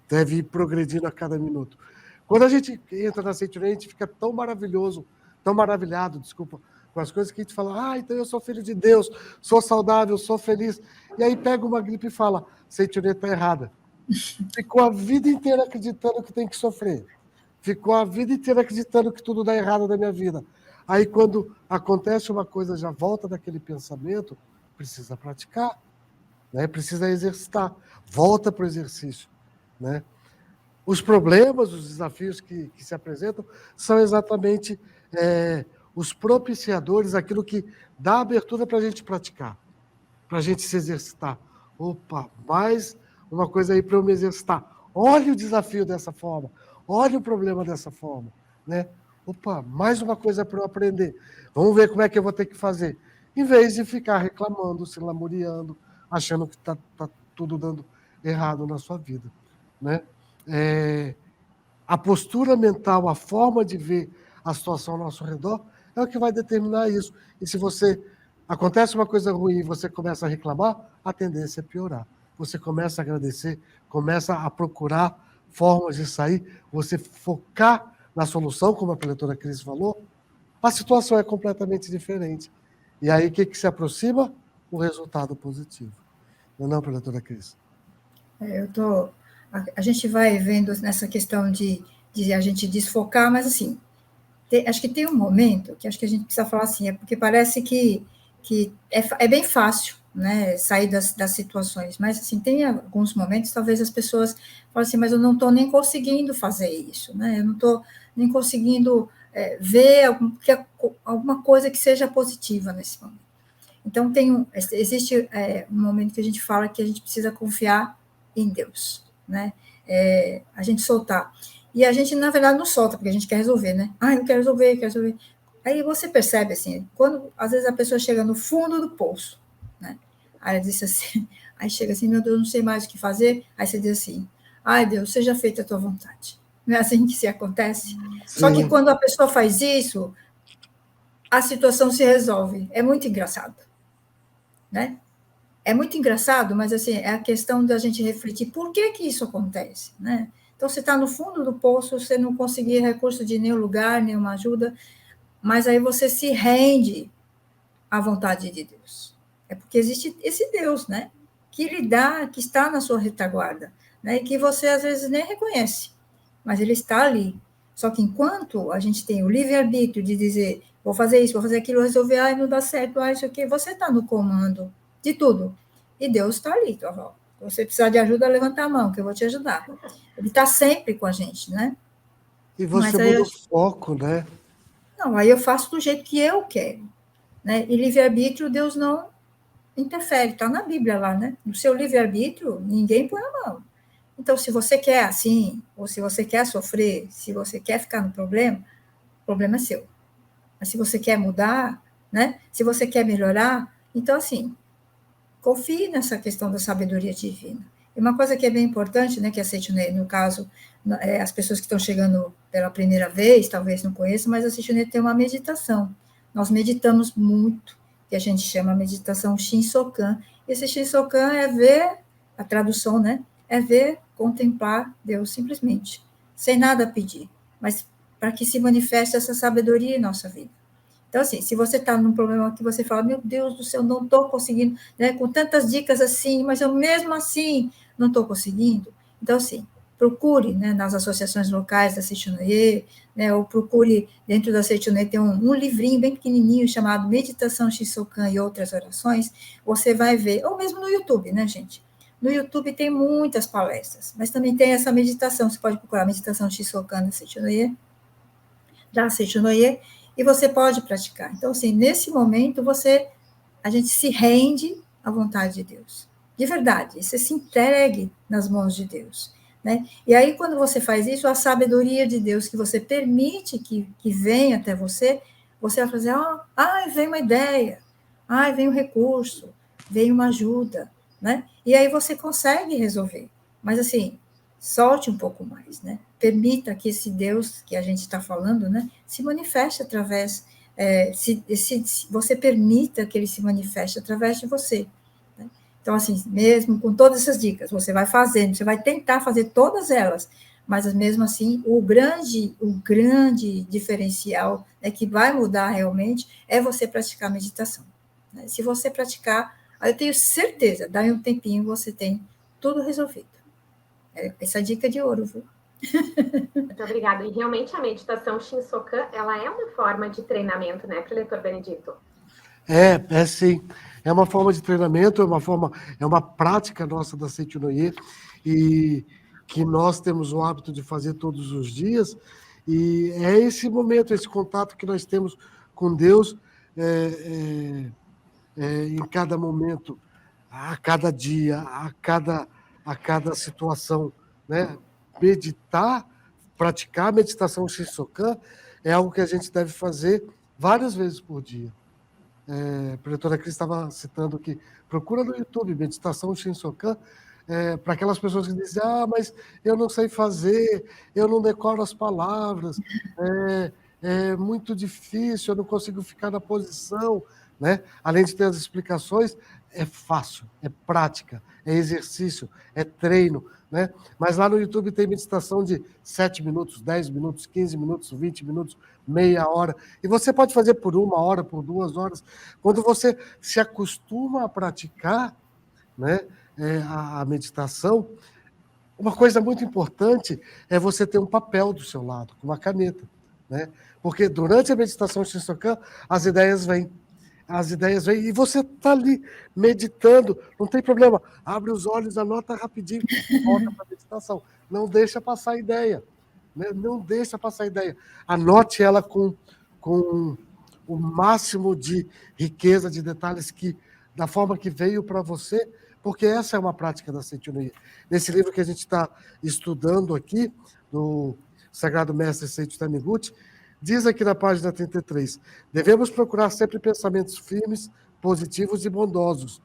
deve ir progredindo a cada minuto. Quando a gente entra na Century, a gente fica tão maravilhado, desculpa, com as coisas que a gente fala, então eu sou filho de Deus, sou saudável, sou feliz. E aí pega uma gripe e fala, Century está errada. Ficou a vida inteira acreditando que tem que sofrer. Ficou a vida inteira acreditando que tudo dá errado na minha vida. Aí, quando acontece uma coisa, já volta daquele pensamento, precisa praticar, né? Precisa exercitar. Volta para o exercício, né? Os problemas, os desafios que se apresentam são exatamente os propiciadores, aquilo que dá abertura para a gente praticar, para a gente se exercitar. Opa, mais uma coisa aí para eu me exercitar. Olha o desafio dessa forma, olha o problema dessa forma, né? Opa, mais uma coisa para eu aprender. Vamos ver como é que eu vou ter que fazer. Em vez de ficar reclamando, se lamuriando, achando que está tudo dando errado na sua vida, né? A postura mental, a forma de ver a situação ao nosso redor é o que vai determinar isso. E se acontece uma coisa ruim e você começa a reclamar, a tendência é piorar. Você começa a agradecer, começa a procurar formas de sair, você focar na solução, como a preletora Cris falou, a situação é completamente diferente. E aí, o que se aproxima? O resultado positivo. Não, preletora Cris? A gente vai vendo nessa questão de a gente desfocar, mas assim, acho que tem um momento que acho que a gente precisa falar assim, porque parece que é bem fácil, né, sair das situações, mas assim, tem alguns momentos, talvez as pessoas falem assim, mas eu não estou nem conseguindo fazer isso, né, eu não estou nem conseguindo ver alguma coisa que seja positiva nesse momento. Então, existe um momento que a gente fala que a gente precisa confiar em Deus, né, a gente soltar. E a gente, na verdade, não solta, porque a gente quer resolver, né? Eu quero resolver. Aí você percebe, assim, quando, às vezes, a pessoa chega no fundo do poço, né? Aí ela diz assim, aí chega assim, meu Deus, não sei mais o que fazer. Aí você diz assim, Deus, seja feita a tua vontade. Não é assim que se acontece? Sim. Só que quando a pessoa faz isso, a situação se resolve. É muito engraçado, né? É muito engraçado, mas, assim, é a questão da gente refletir por que isso acontece, né? Então, você está no fundo do poço, você não conseguir recurso de nenhum lugar, nenhuma ajuda, mas aí você se rende à vontade de Deus. É porque existe esse Deus, né? Que lhe dá, que está na sua retaguarda, né? E que você, às vezes, nem reconhece, mas ele está ali. Só que enquanto a gente tem o livre-arbítrio de dizer, vou fazer isso, vou fazer aquilo, resolver, não dá certo, isso aqui, você está no comando de tudo. E Deus está ali, tua avó. Se você precisar de ajuda, levanta a mão, que eu vou te ajudar. Ele está sempre com a gente, né? E Mas você aí, muda o foco, né? não, aí eu faço do jeito que eu quero, né? E livre-arbítrio, Deus não interfere, está na Bíblia lá, né? No seu livre-arbítrio, ninguém põe a mão. Então, se você quer assim, ou se você quer sofrer, se você quer ficar no problema, o problema é seu. Mas se você quer mudar, né? Se você quer melhorar, então, assim, confie nessa questão da sabedoria divina. E uma coisa que é bem importante, né, que aceite, no caso, as pessoas que estão chegando pela primeira vez, talvez não conheçam, mas a Seitonê tem uma meditação. Nós meditamos muito, que a gente chama meditação Shinsokan. Esse Shinsokan é ver, a tradução, né, é ver, contemplar Deus simplesmente, sem nada pedir, mas para que se manifeste essa sabedoria em nossa vida. Então, assim, se você está num problema que você fala, meu Deus do céu, não estou conseguindo, né, com tantas dicas assim, mas eu mesmo assim não estou conseguindo. Então, assim, procure, né, nas associações locais da Seitonoye, né, ou procure dentro da Seitonoye, tem um livrinho bem pequenininho chamado Meditação Shisokan e Outras Orações, você vai ver, ou mesmo no YouTube, né, gente? No YouTube tem muitas palestras, mas também tem essa meditação, você pode procurar Meditação Shisokan da Seitonoye, e você pode praticar. Então, assim, nesse momento, a gente se rende à vontade de Deus. De verdade, você se entregue nas mãos de Deus. Né? E aí, quando você faz isso, a sabedoria de Deus que você permite que venha até você, você vai fazer, vem uma ideia, vem um recurso, vem uma ajuda, né? E aí você consegue resolver. Mas, assim, solte um pouco mais, né? Permita que esse Deus que a gente está falando, né, se manifeste através, se você permita que ele se manifeste através de você. Né? Então, assim, mesmo com todas essas dicas, você vai fazendo, você vai tentar fazer todas elas, mas mesmo assim, o grande diferencial, né, que vai mudar realmente é você praticar meditação. Né? Se você praticar, eu tenho certeza, daí um tempinho você tem tudo resolvido. Essa dica é de ouro, viu? Muito obrigada. E realmente a meditação Shinsokan, ela é uma forma de treinamento, né, preletor Benedito? É sim. É uma forma de treinamento, é uma prática nossa da Seitonoye, e que nós temos o hábito de fazer todos os dias, e é esse momento, esse contato que nós temos com Deus em cada momento, a cada dia, a cada situação, né? Meditar, praticar a meditação Shinsokan é algo que a gente deve fazer várias vezes por dia. A preletora Cris estava citando que procura no YouTube meditação Shinsokan, para aquelas pessoas que dizem, mas eu não sei fazer, eu não decoro as palavras, é muito difícil, eu não consigo ficar na posição, né? Além de ter as explicações, é fácil, é prática, é exercício, é treino, né? Mas lá no YouTube tem meditação de 7 minutos, 10 minutos, 15 minutos, 20 minutos, meia hora, e você pode fazer por 1 hora, por 2 horas. Quando você se acostuma a praticar, né, a meditação, uma coisa muito importante é você ter um papel do seu lado, com uma caneta, né? Porque durante a meditação Shinsokan, as ideias vêm, e você está ali meditando, não tem problema, abre os olhos, anota rapidinho, volta para a meditação, não deixa passar a ideia, né? Não deixa passar a ideia, anote ela com o máximo de riqueza, de detalhes, da forma que veio para você, porque essa é uma prática da Seitonoye. Nesse livro que a gente está estudando aqui, do Sagrado Mestre Seito Taniguchi, diz aqui na página 33, devemos procurar sempre pensamentos firmes, positivos e bondosos,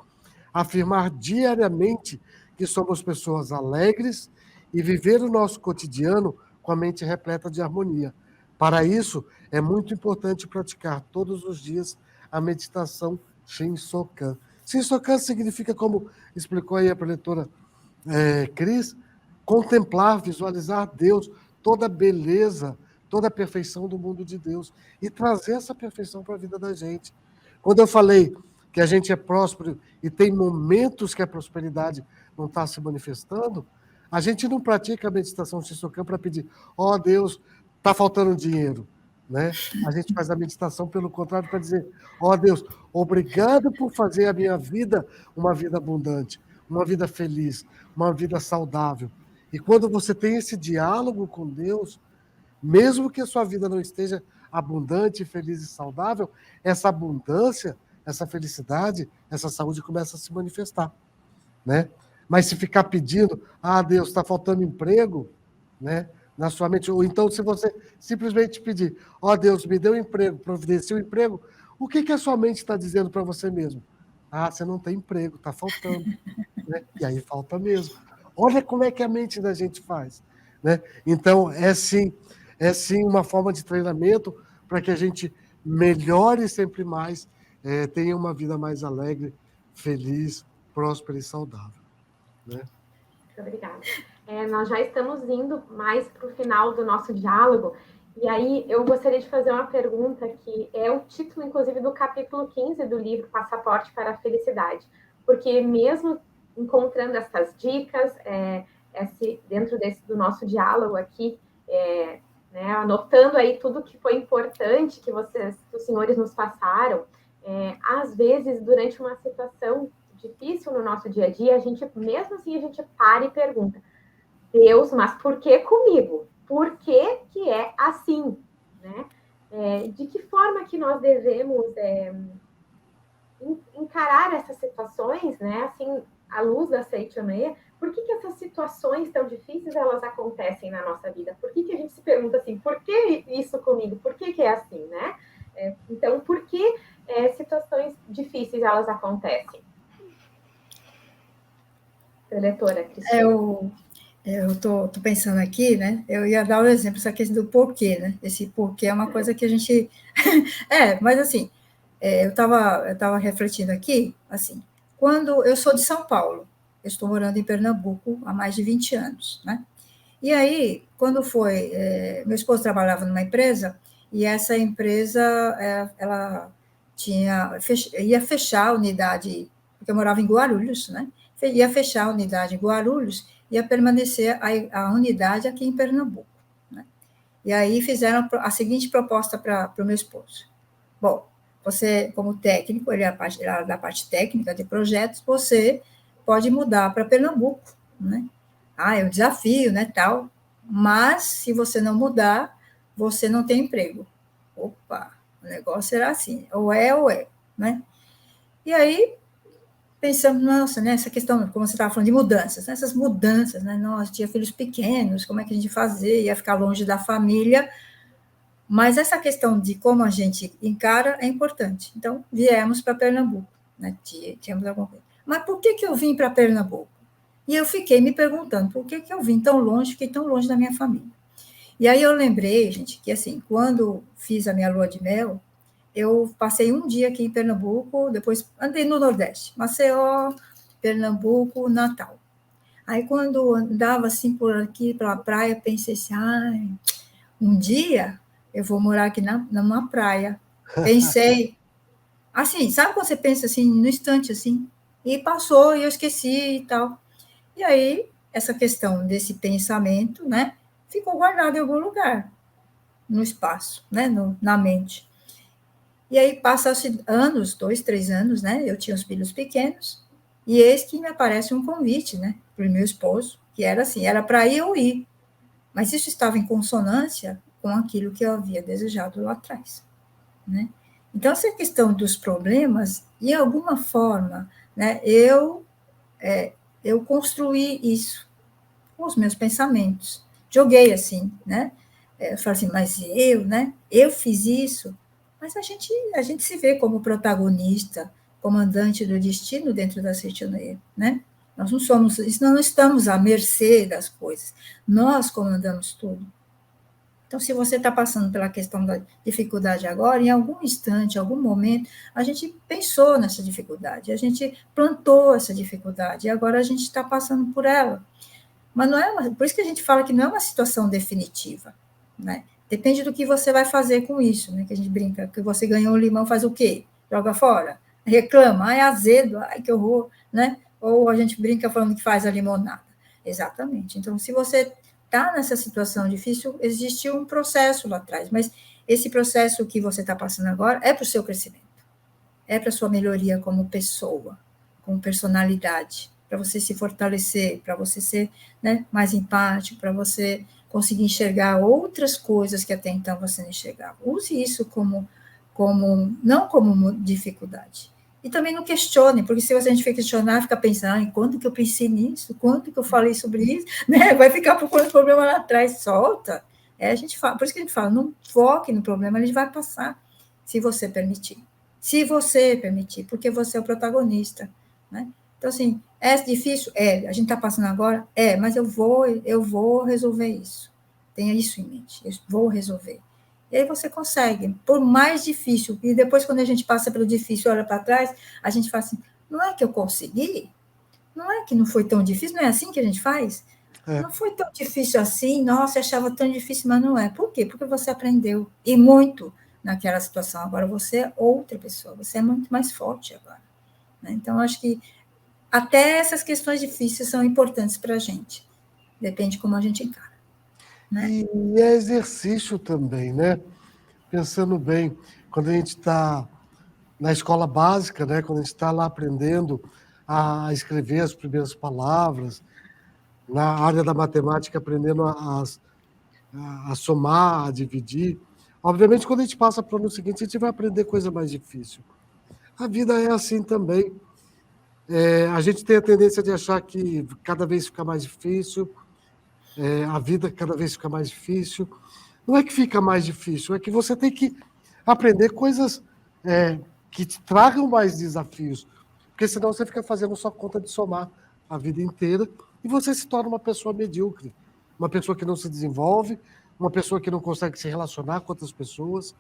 afirmar diariamente que somos pessoas alegres e viver o nosso cotidiano com a mente repleta de harmonia. Para isso, é muito importante praticar todos os dias a meditação Shinsokan. Shinsokan significa, como explicou aí a preletora Cris, contemplar, visualizar Deus, toda a beleza, toda a perfeição do mundo de Deus, e trazer essa perfeição para a vida da gente. Quando eu falei que a gente é próspero e tem momentos que a prosperidade não está se manifestando, a gente não pratica a meditação Shinsokan para pedir, Deus, está faltando dinheiro. Né? A gente faz a meditação, pelo contrário, para dizer, Deus, obrigado por fazer a minha vida uma vida abundante, uma vida feliz, uma vida saudável. E quando você tem esse diálogo com Deus, mesmo que a sua vida não esteja abundante, feliz e saudável, essa abundância, essa felicidade, essa saúde começa a se manifestar, né? Mas se ficar pedindo, Deus, está faltando emprego, né? Na sua mente, ou então se você simplesmente pedir, Deus, me dê um emprego, providencia um emprego, o que a sua mente está dizendo para você mesmo? Você não tem emprego, está faltando, né? E aí falta mesmo. Olha como é que a mente da gente faz, né? Então, é sim uma forma de treinamento para que a gente melhore sempre mais, tenha uma vida mais alegre, feliz, próspera e saudável, né? Muito obrigada. Nós já estamos indo mais para o final do nosso diálogo, e aí eu gostaria de fazer uma pergunta que é o título, inclusive, do capítulo 15 do livro Passaporte para a Felicidade, porque mesmo encontrando essas dicas, dentro do nosso diálogo aqui, né, anotando aí tudo que foi importante que os senhores nos passaram, às vezes, durante uma situação difícil no nosso dia a dia, mesmo assim, a gente para e pergunta, Deus, mas por que comigo? Por que é assim? Né? De que forma que nós devemos encarar essas situações, né? Assim, à luz da Seichomeia, por que essas situações tão difíceis, elas acontecem na nossa vida? Por que a gente se pergunta assim, por que isso comigo? Por que é assim, né? Então, por que situações difíceis, elas acontecem? Preletora, Cristina. Eu estou pensando aqui, né? Eu ia dar o exemplo, essa questão do porquê, né? Esse porquê é uma coisa que a gente... mas assim, eu estava refletindo aqui, assim, quando eu sou de São Paulo, eu estou morando em Pernambuco há mais de 20 anos, né? E aí, quando foi... meu esposo trabalhava numa empresa, e essa empresa, ela ia fechar a unidade, porque eu morava em Guarulhos, né? Ia fechar a unidade em Guarulhos, ia permanecer a unidade aqui em Pernambuco, né? E aí fizeram a seguinte proposta para o meu esposo. Bom, você, como técnico, ele era da parte técnica de projetos, você pode mudar para Pernambuco, né? É um desafio, né, tal, mas se você não mudar, você não tem emprego. Opa, o negócio era assim, ou é, né? E aí pensamos, nossa, né, essa questão, como você estava falando de mudanças, né, essas mudanças, né, nós tinha filhos pequenos, como é que a gente fazia, ia ficar longe da família, mas essa questão de como a gente encara é importante. Então, viemos para Pernambuco, né, tínhamos alguma coisa. Mas por que eu vim para Pernambuco? E eu fiquei me perguntando, por que eu vim tão longe, fiquei tão longe da minha família? E aí eu lembrei, gente, que assim, quando fiz a minha lua de mel, eu passei um dia aqui em Pernambuco, depois andei no Nordeste, Maceió, Pernambuco, Natal. Aí, quando andava assim por aqui, pela praia, pensei assim, um dia eu vou morar aqui numa praia. Pensei, assim, sabe quando você pensa assim, no instante, assim? E passou, e eu esqueci e tal. E aí, essa questão desse pensamento, né, ficou guardada em algum lugar, no espaço, né, na mente. E aí, passa-se anos, 2, 3 anos, né? Eu tinha os filhos pequenos, e eis que me aparece um convite, né? Para o meu esposo, que era assim, era para eu ir. Mas isso estava em consonância com aquilo que eu havia desejado lá atrás, né? Então, essa questão dos problemas, de alguma forma, né? Eu construí isso com os meus pensamentos. Joguei assim, né? Eu falei assim, mas né? Eu fiz isso. Mas a gente se vê como protagonista, comandante do destino dentro da Seitoneia, né? Nós não estamos à mercê das coisas. Nós comandamos tudo. Então, se você está passando pela questão da dificuldade agora, em algum instante, em algum momento, a gente pensou nessa dificuldade, a gente plantou essa dificuldade, e agora a gente está passando por ela. Mas não é por isso que a gente fala que não é uma situação definitiva, né? Depende do que você vai fazer com isso, né? Que a gente brinca, que você ganhou um limão, faz o quê? Joga fora? Reclama, é azedo, ai, que horror, né? Ou a gente brinca falando que faz a limonada. Exatamente. Então, se você está nessa situação difícil, existe um processo lá atrás, mas esse processo que você está passando agora é para o seu crescimento, é para a sua melhoria como pessoa, como personalidade, para você se fortalecer, para você ser, né, mais empático, para você conseguir enxergar outras coisas que até então você não enxergava. Use isso não como dificuldade. E também não questione, porque se a gente fica questionar, fica pensando, quando que eu pensei nisso? Quando que eu falei sobre isso? Né? Vai ficar procurando problema lá atrás, solta. A gente fala, por isso que a gente fala, não foque no problema, ele vai passar, se você permitir. Se você permitir, porque você é o protagonista. Né? Então, assim, é difícil? A gente está passando agora? Mas eu vou resolver isso. Tenha isso em mente, eu vou resolver. E aí você consegue, por mais difícil, e depois quando a gente passa pelo difícil, olha para trás, a gente fala assim, não é que eu consegui? Não é que não foi tão difícil? Não é assim que a gente faz? Não foi tão difícil assim, nossa, eu achava tão difícil, mas não é. Por quê? Porque você aprendeu, e muito naquela situação. Agora você é outra pessoa, você é muito mais forte agora. Né? Então, acho que até essas questões difíceis são importantes para a gente. Depende de como a gente encara. Né? E é exercício também, né? Pensando bem, quando a gente está na escola básica, né? Quando a gente está lá aprendendo a escrever as primeiras palavras, na área da matemática, aprendendo a somar, a dividir. Obviamente, quando a gente passa para o ano seguinte, a gente vai aprender coisa mais difícil. A vida é assim também. A gente tem a tendência de achar que cada vez fica mais difícil, a vida cada vez fica mais difícil. Não é que fica mais difícil, é que você tem que aprender coisas que te tragam mais desafios, porque senão você fica fazendo só conta de somar a vida inteira e você se torna uma pessoa medíocre, uma pessoa que não se desenvolve, uma pessoa que não consegue se relacionar com outras pessoas,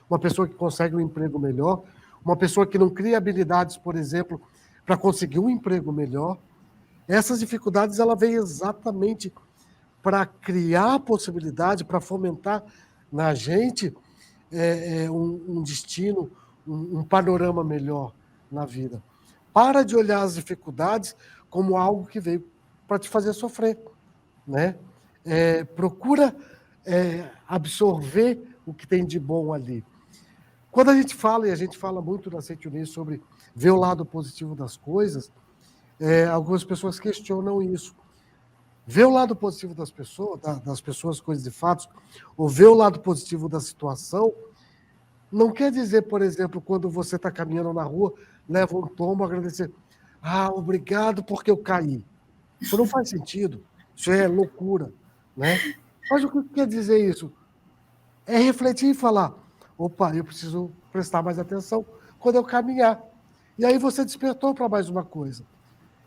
uma pessoa que consegue um emprego melhor, uma pessoa que não cria habilidades, por exemplo, para conseguir um emprego melhor. Essas dificuldades ela vem exatamente para criar a possibilidade, para fomentar na gente um destino, um panorama melhor na vida. Para de olhar as dificuldades como algo que veio para te fazer sofrer. Né? Procura absorver o que tem de bom ali. Quando a gente fala, e a gente fala muito na Seituní sobre ver o lado positivo das coisas, algumas pessoas questionam isso. Ver o lado positivo das pessoas, coisas e fatos, ou ver o lado positivo da situação, não quer dizer, por exemplo, quando você está caminhando na rua, leva um tombo, agradecer. Obrigado porque eu caí. Isso não faz sentido. Isso é loucura. Né? Mas o que quer dizer isso? É refletir e falar, opa, eu preciso prestar mais atenção quando eu caminhar. E aí você despertou para mais uma coisa.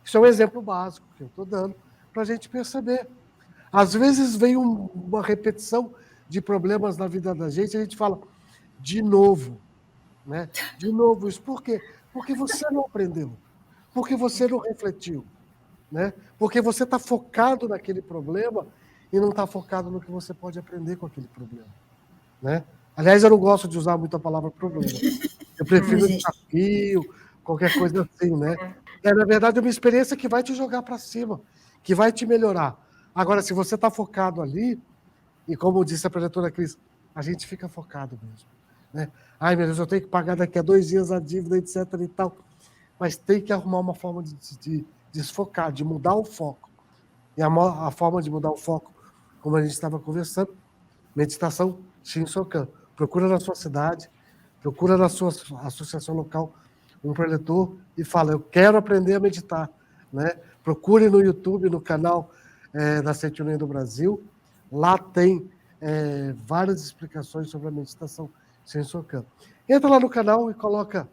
Isso é um exemplo básico que eu estou dando para a gente perceber. Às vezes vem uma repetição de problemas na vida da gente, e a gente fala, de novo. Né? De novo isso. Por quê? Porque você não aprendeu. Porque você não refletiu. Né? Porque você está focado naquele problema e não está focado no que você pode aprender com aquele problema. Né? Aliás, eu não gosto de usar muito a palavra problema. Eu prefiro desafio, qualquer coisa assim, né? Na verdade, é uma experiência que vai te jogar para cima, que vai te melhorar. Agora, se você está focado ali, e como disse a professora Cris, a gente fica focado mesmo. Né? Ai, meu Deus, eu tenho que pagar daqui a 2 dias a dívida, etc. e tal. Mas tem que arrumar uma forma de desfocar, de mudar o foco. E a forma de mudar o foco, como a gente estava conversando, meditação Shinsokan. Procura na sua cidade, procura na sua associação local um preletor e fala, eu quero aprender a meditar. Né? Procure no YouTube, no canal da Seituní do Brasil. Lá tem várias explicações sobre a meditação Shinsokan. Entra lá no canal e coloca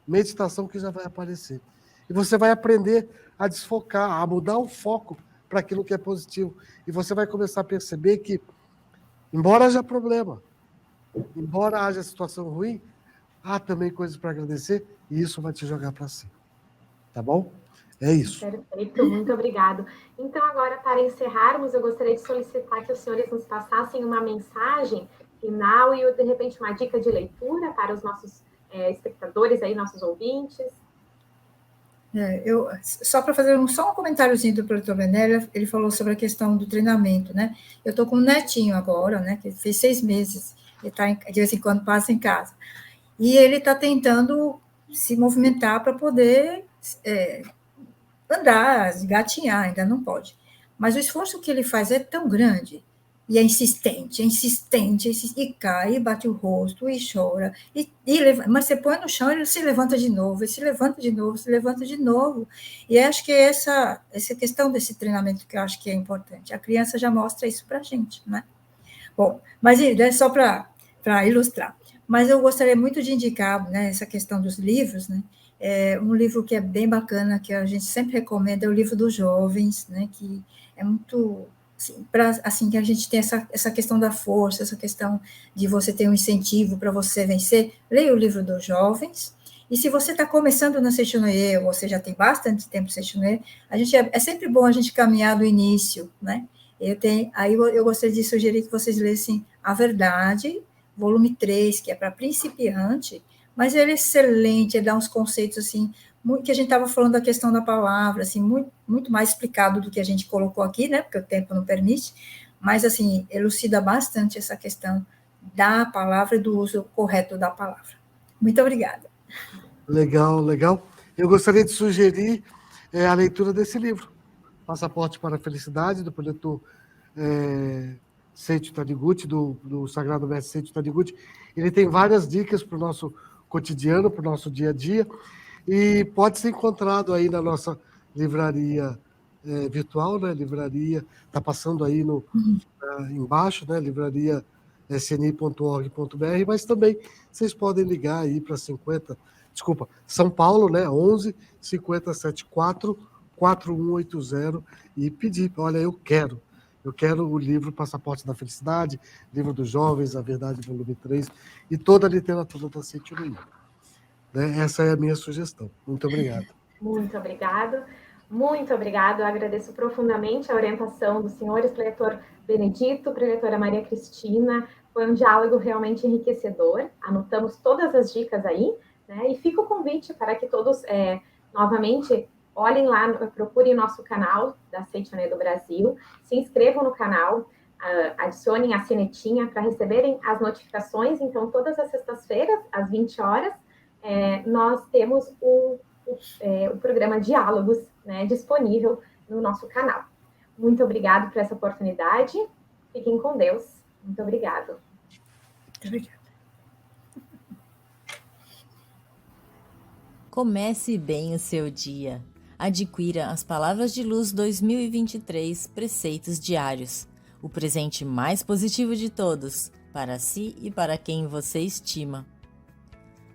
meditação que já vai aparecer. E você vai aprender a desfocar, a mudar o foco para aquilo que é positivo. E você vai começar a perceber que, embora haja problema, embora haja situação ruim, há também coisas para agradecer e isso vai te jogar para cima. Tá bom? É isso. Perfeito, muito obrigado. Então, agora, para encerrarmos, eu gostaria de solicitar que os senhores nos passassem uma mensagem final e, de repente, uma dica de leitura para os nossos espectadores, aí, nossos ouvintes. Só para fazer só um comentáriozinho do professor Venélia, ele falou sobre a questão do treinamento, né? Eu estou com um netinho agora, né? Que fez 6 meses, ele tá de vez em quando passa em casa. E ele está tentando se movimentar para poder andar, gatinhar, ainda não pode. Mas o esforço que ele faz é tão grande E é insistente, e cai, e bate o rosto, e chora, mas você põe no chão, ele se levanta de novo, e se levanta de novo, se levanta de novo. E acho que essa questão desse treinamento que eu acho que é importante. A criança já mostra isso para a gente, né? Bom, mas é só para ilustrar. Mas eu gostaria muito de indicar, né, essa questão dos livros, né? Um livro que é bem bacana, que a gente sempre recomenda, é o livro dos jovens, né, que é muito, assim, que a gente tem essa questão da força, essa questão de você ter um incentivo para você vencer. Leia o livro dos jovens, e se você está começando na Seishonue, ou você já tem bastante tempo no Seishonue, é sempre bom a gente caminhar do início, né? Eu gostaria de sugerir que vocês lessem A Verdade, volume 3, que é para principiante, mas ele é excelente, ele dá uns conceitos assim, que a gente estava falando da questão da palavra, assim, muito mais explicado do que a gente colocou aqui, né, porque o tempo não permite, mas assim, elucida bastante essa questão da palavra e do uso correto da palavra. Muito obrigada. Legal, legal. Eu gostaria de sugerir a leitura desse livro, Passaporte para a Felicidade, do projetor Seiichi Taniguchi, do Sagrado Mestre Seiichi Taniguchi. Ele tem várias dicas para o nosso cotidiano, para o nosso dia a dia, e pode ser encontrado aí na nossa livraria virtual, né? Livraria, está passando aí embaixo, né? Livraria sni.org.br, mas também vocês podem ligar aí para São Paulo, né? 11 5074 4180 e pedir, olha, eu quero o livro Passaporte da Felicidade, livro dos jovens, A Verdade, volume 3, e toda a literatura da Seishonue. Né? Essa é a minha sugestão. Muito obrigado. Muito obrigado. Muito obrigado. Eu agradeço profundamente a orientação do senhor preletor Benedito, preletora Maria Cristina. Foi um diálogo realmente enriquecedor. Anotamos todas as dicas aí, né? E fica o convite para que todos, novamente, olhem lá, procurem nosso canal da Seishonue do Brasil, se inscrevam no canal, adicionem a sinetinha para receberem as notificações. Então, todas as sextas-feiras, às 20 horas, nós temos o programa Diálogos, né, disponível no nosso canal. Muito obrigado por essa oportunidade. Fiquem com Deus. Muito obrigado. Obrigada. Comece bem o seu dia. Adquira as Palavras de Luz 2023 Preceitos Diários, o presente mais positivo de todos, para si e para quem você estima.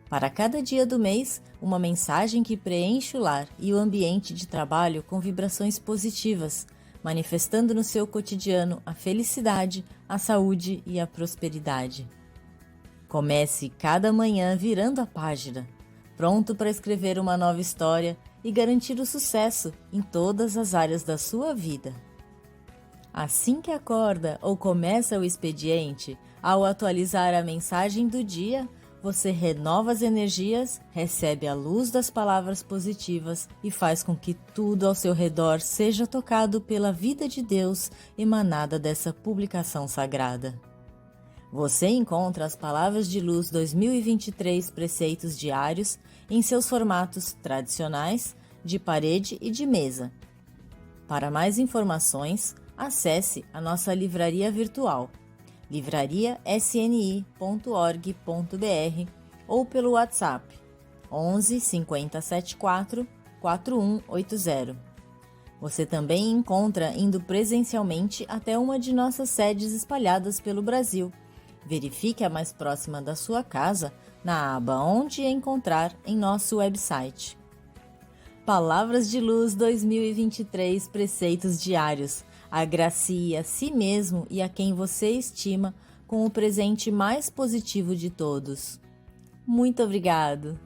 Para cada dia do mês, uma mensagem que preenche o lar e o ambiente de trabalho com vibrações positivas, manifestando no seu cotidiano a felicidade, a saúde e a prosperidade. Comece cada manhã virando a página, pronto para escrever uma nova história e garantir o sucesso em todas as áreas da sua vida. Assim que acorda ou começa o expediente, ao atualizar a mensagem do dia, você renova as energias, recebe a luz das palavras positivas e faz com que tudo ao seu redor seja tocado pela vida de Deus emanada dessa publicação sagrada. Você encontra as Palavras de Luz 2023 Preceitos Diários em seus formatos tradicionais, de parede e de mesa. Para mais informações, acesse a nossa livraria virtual, livrariasni.org.br ou pelo WhatsApp 11 5074 4180. Você também encontra indo presencialmente até uma de nossas sedes espalhadas pelo Brasil. Verifique a mais próxima da sua casa na aba Onde Encontrar em nosso website. Palavras de Luz 2023 Preceitos Diários. Agracie a si mesmo e a quem você estima com o presente mais positivo de todos. Muito obrigado!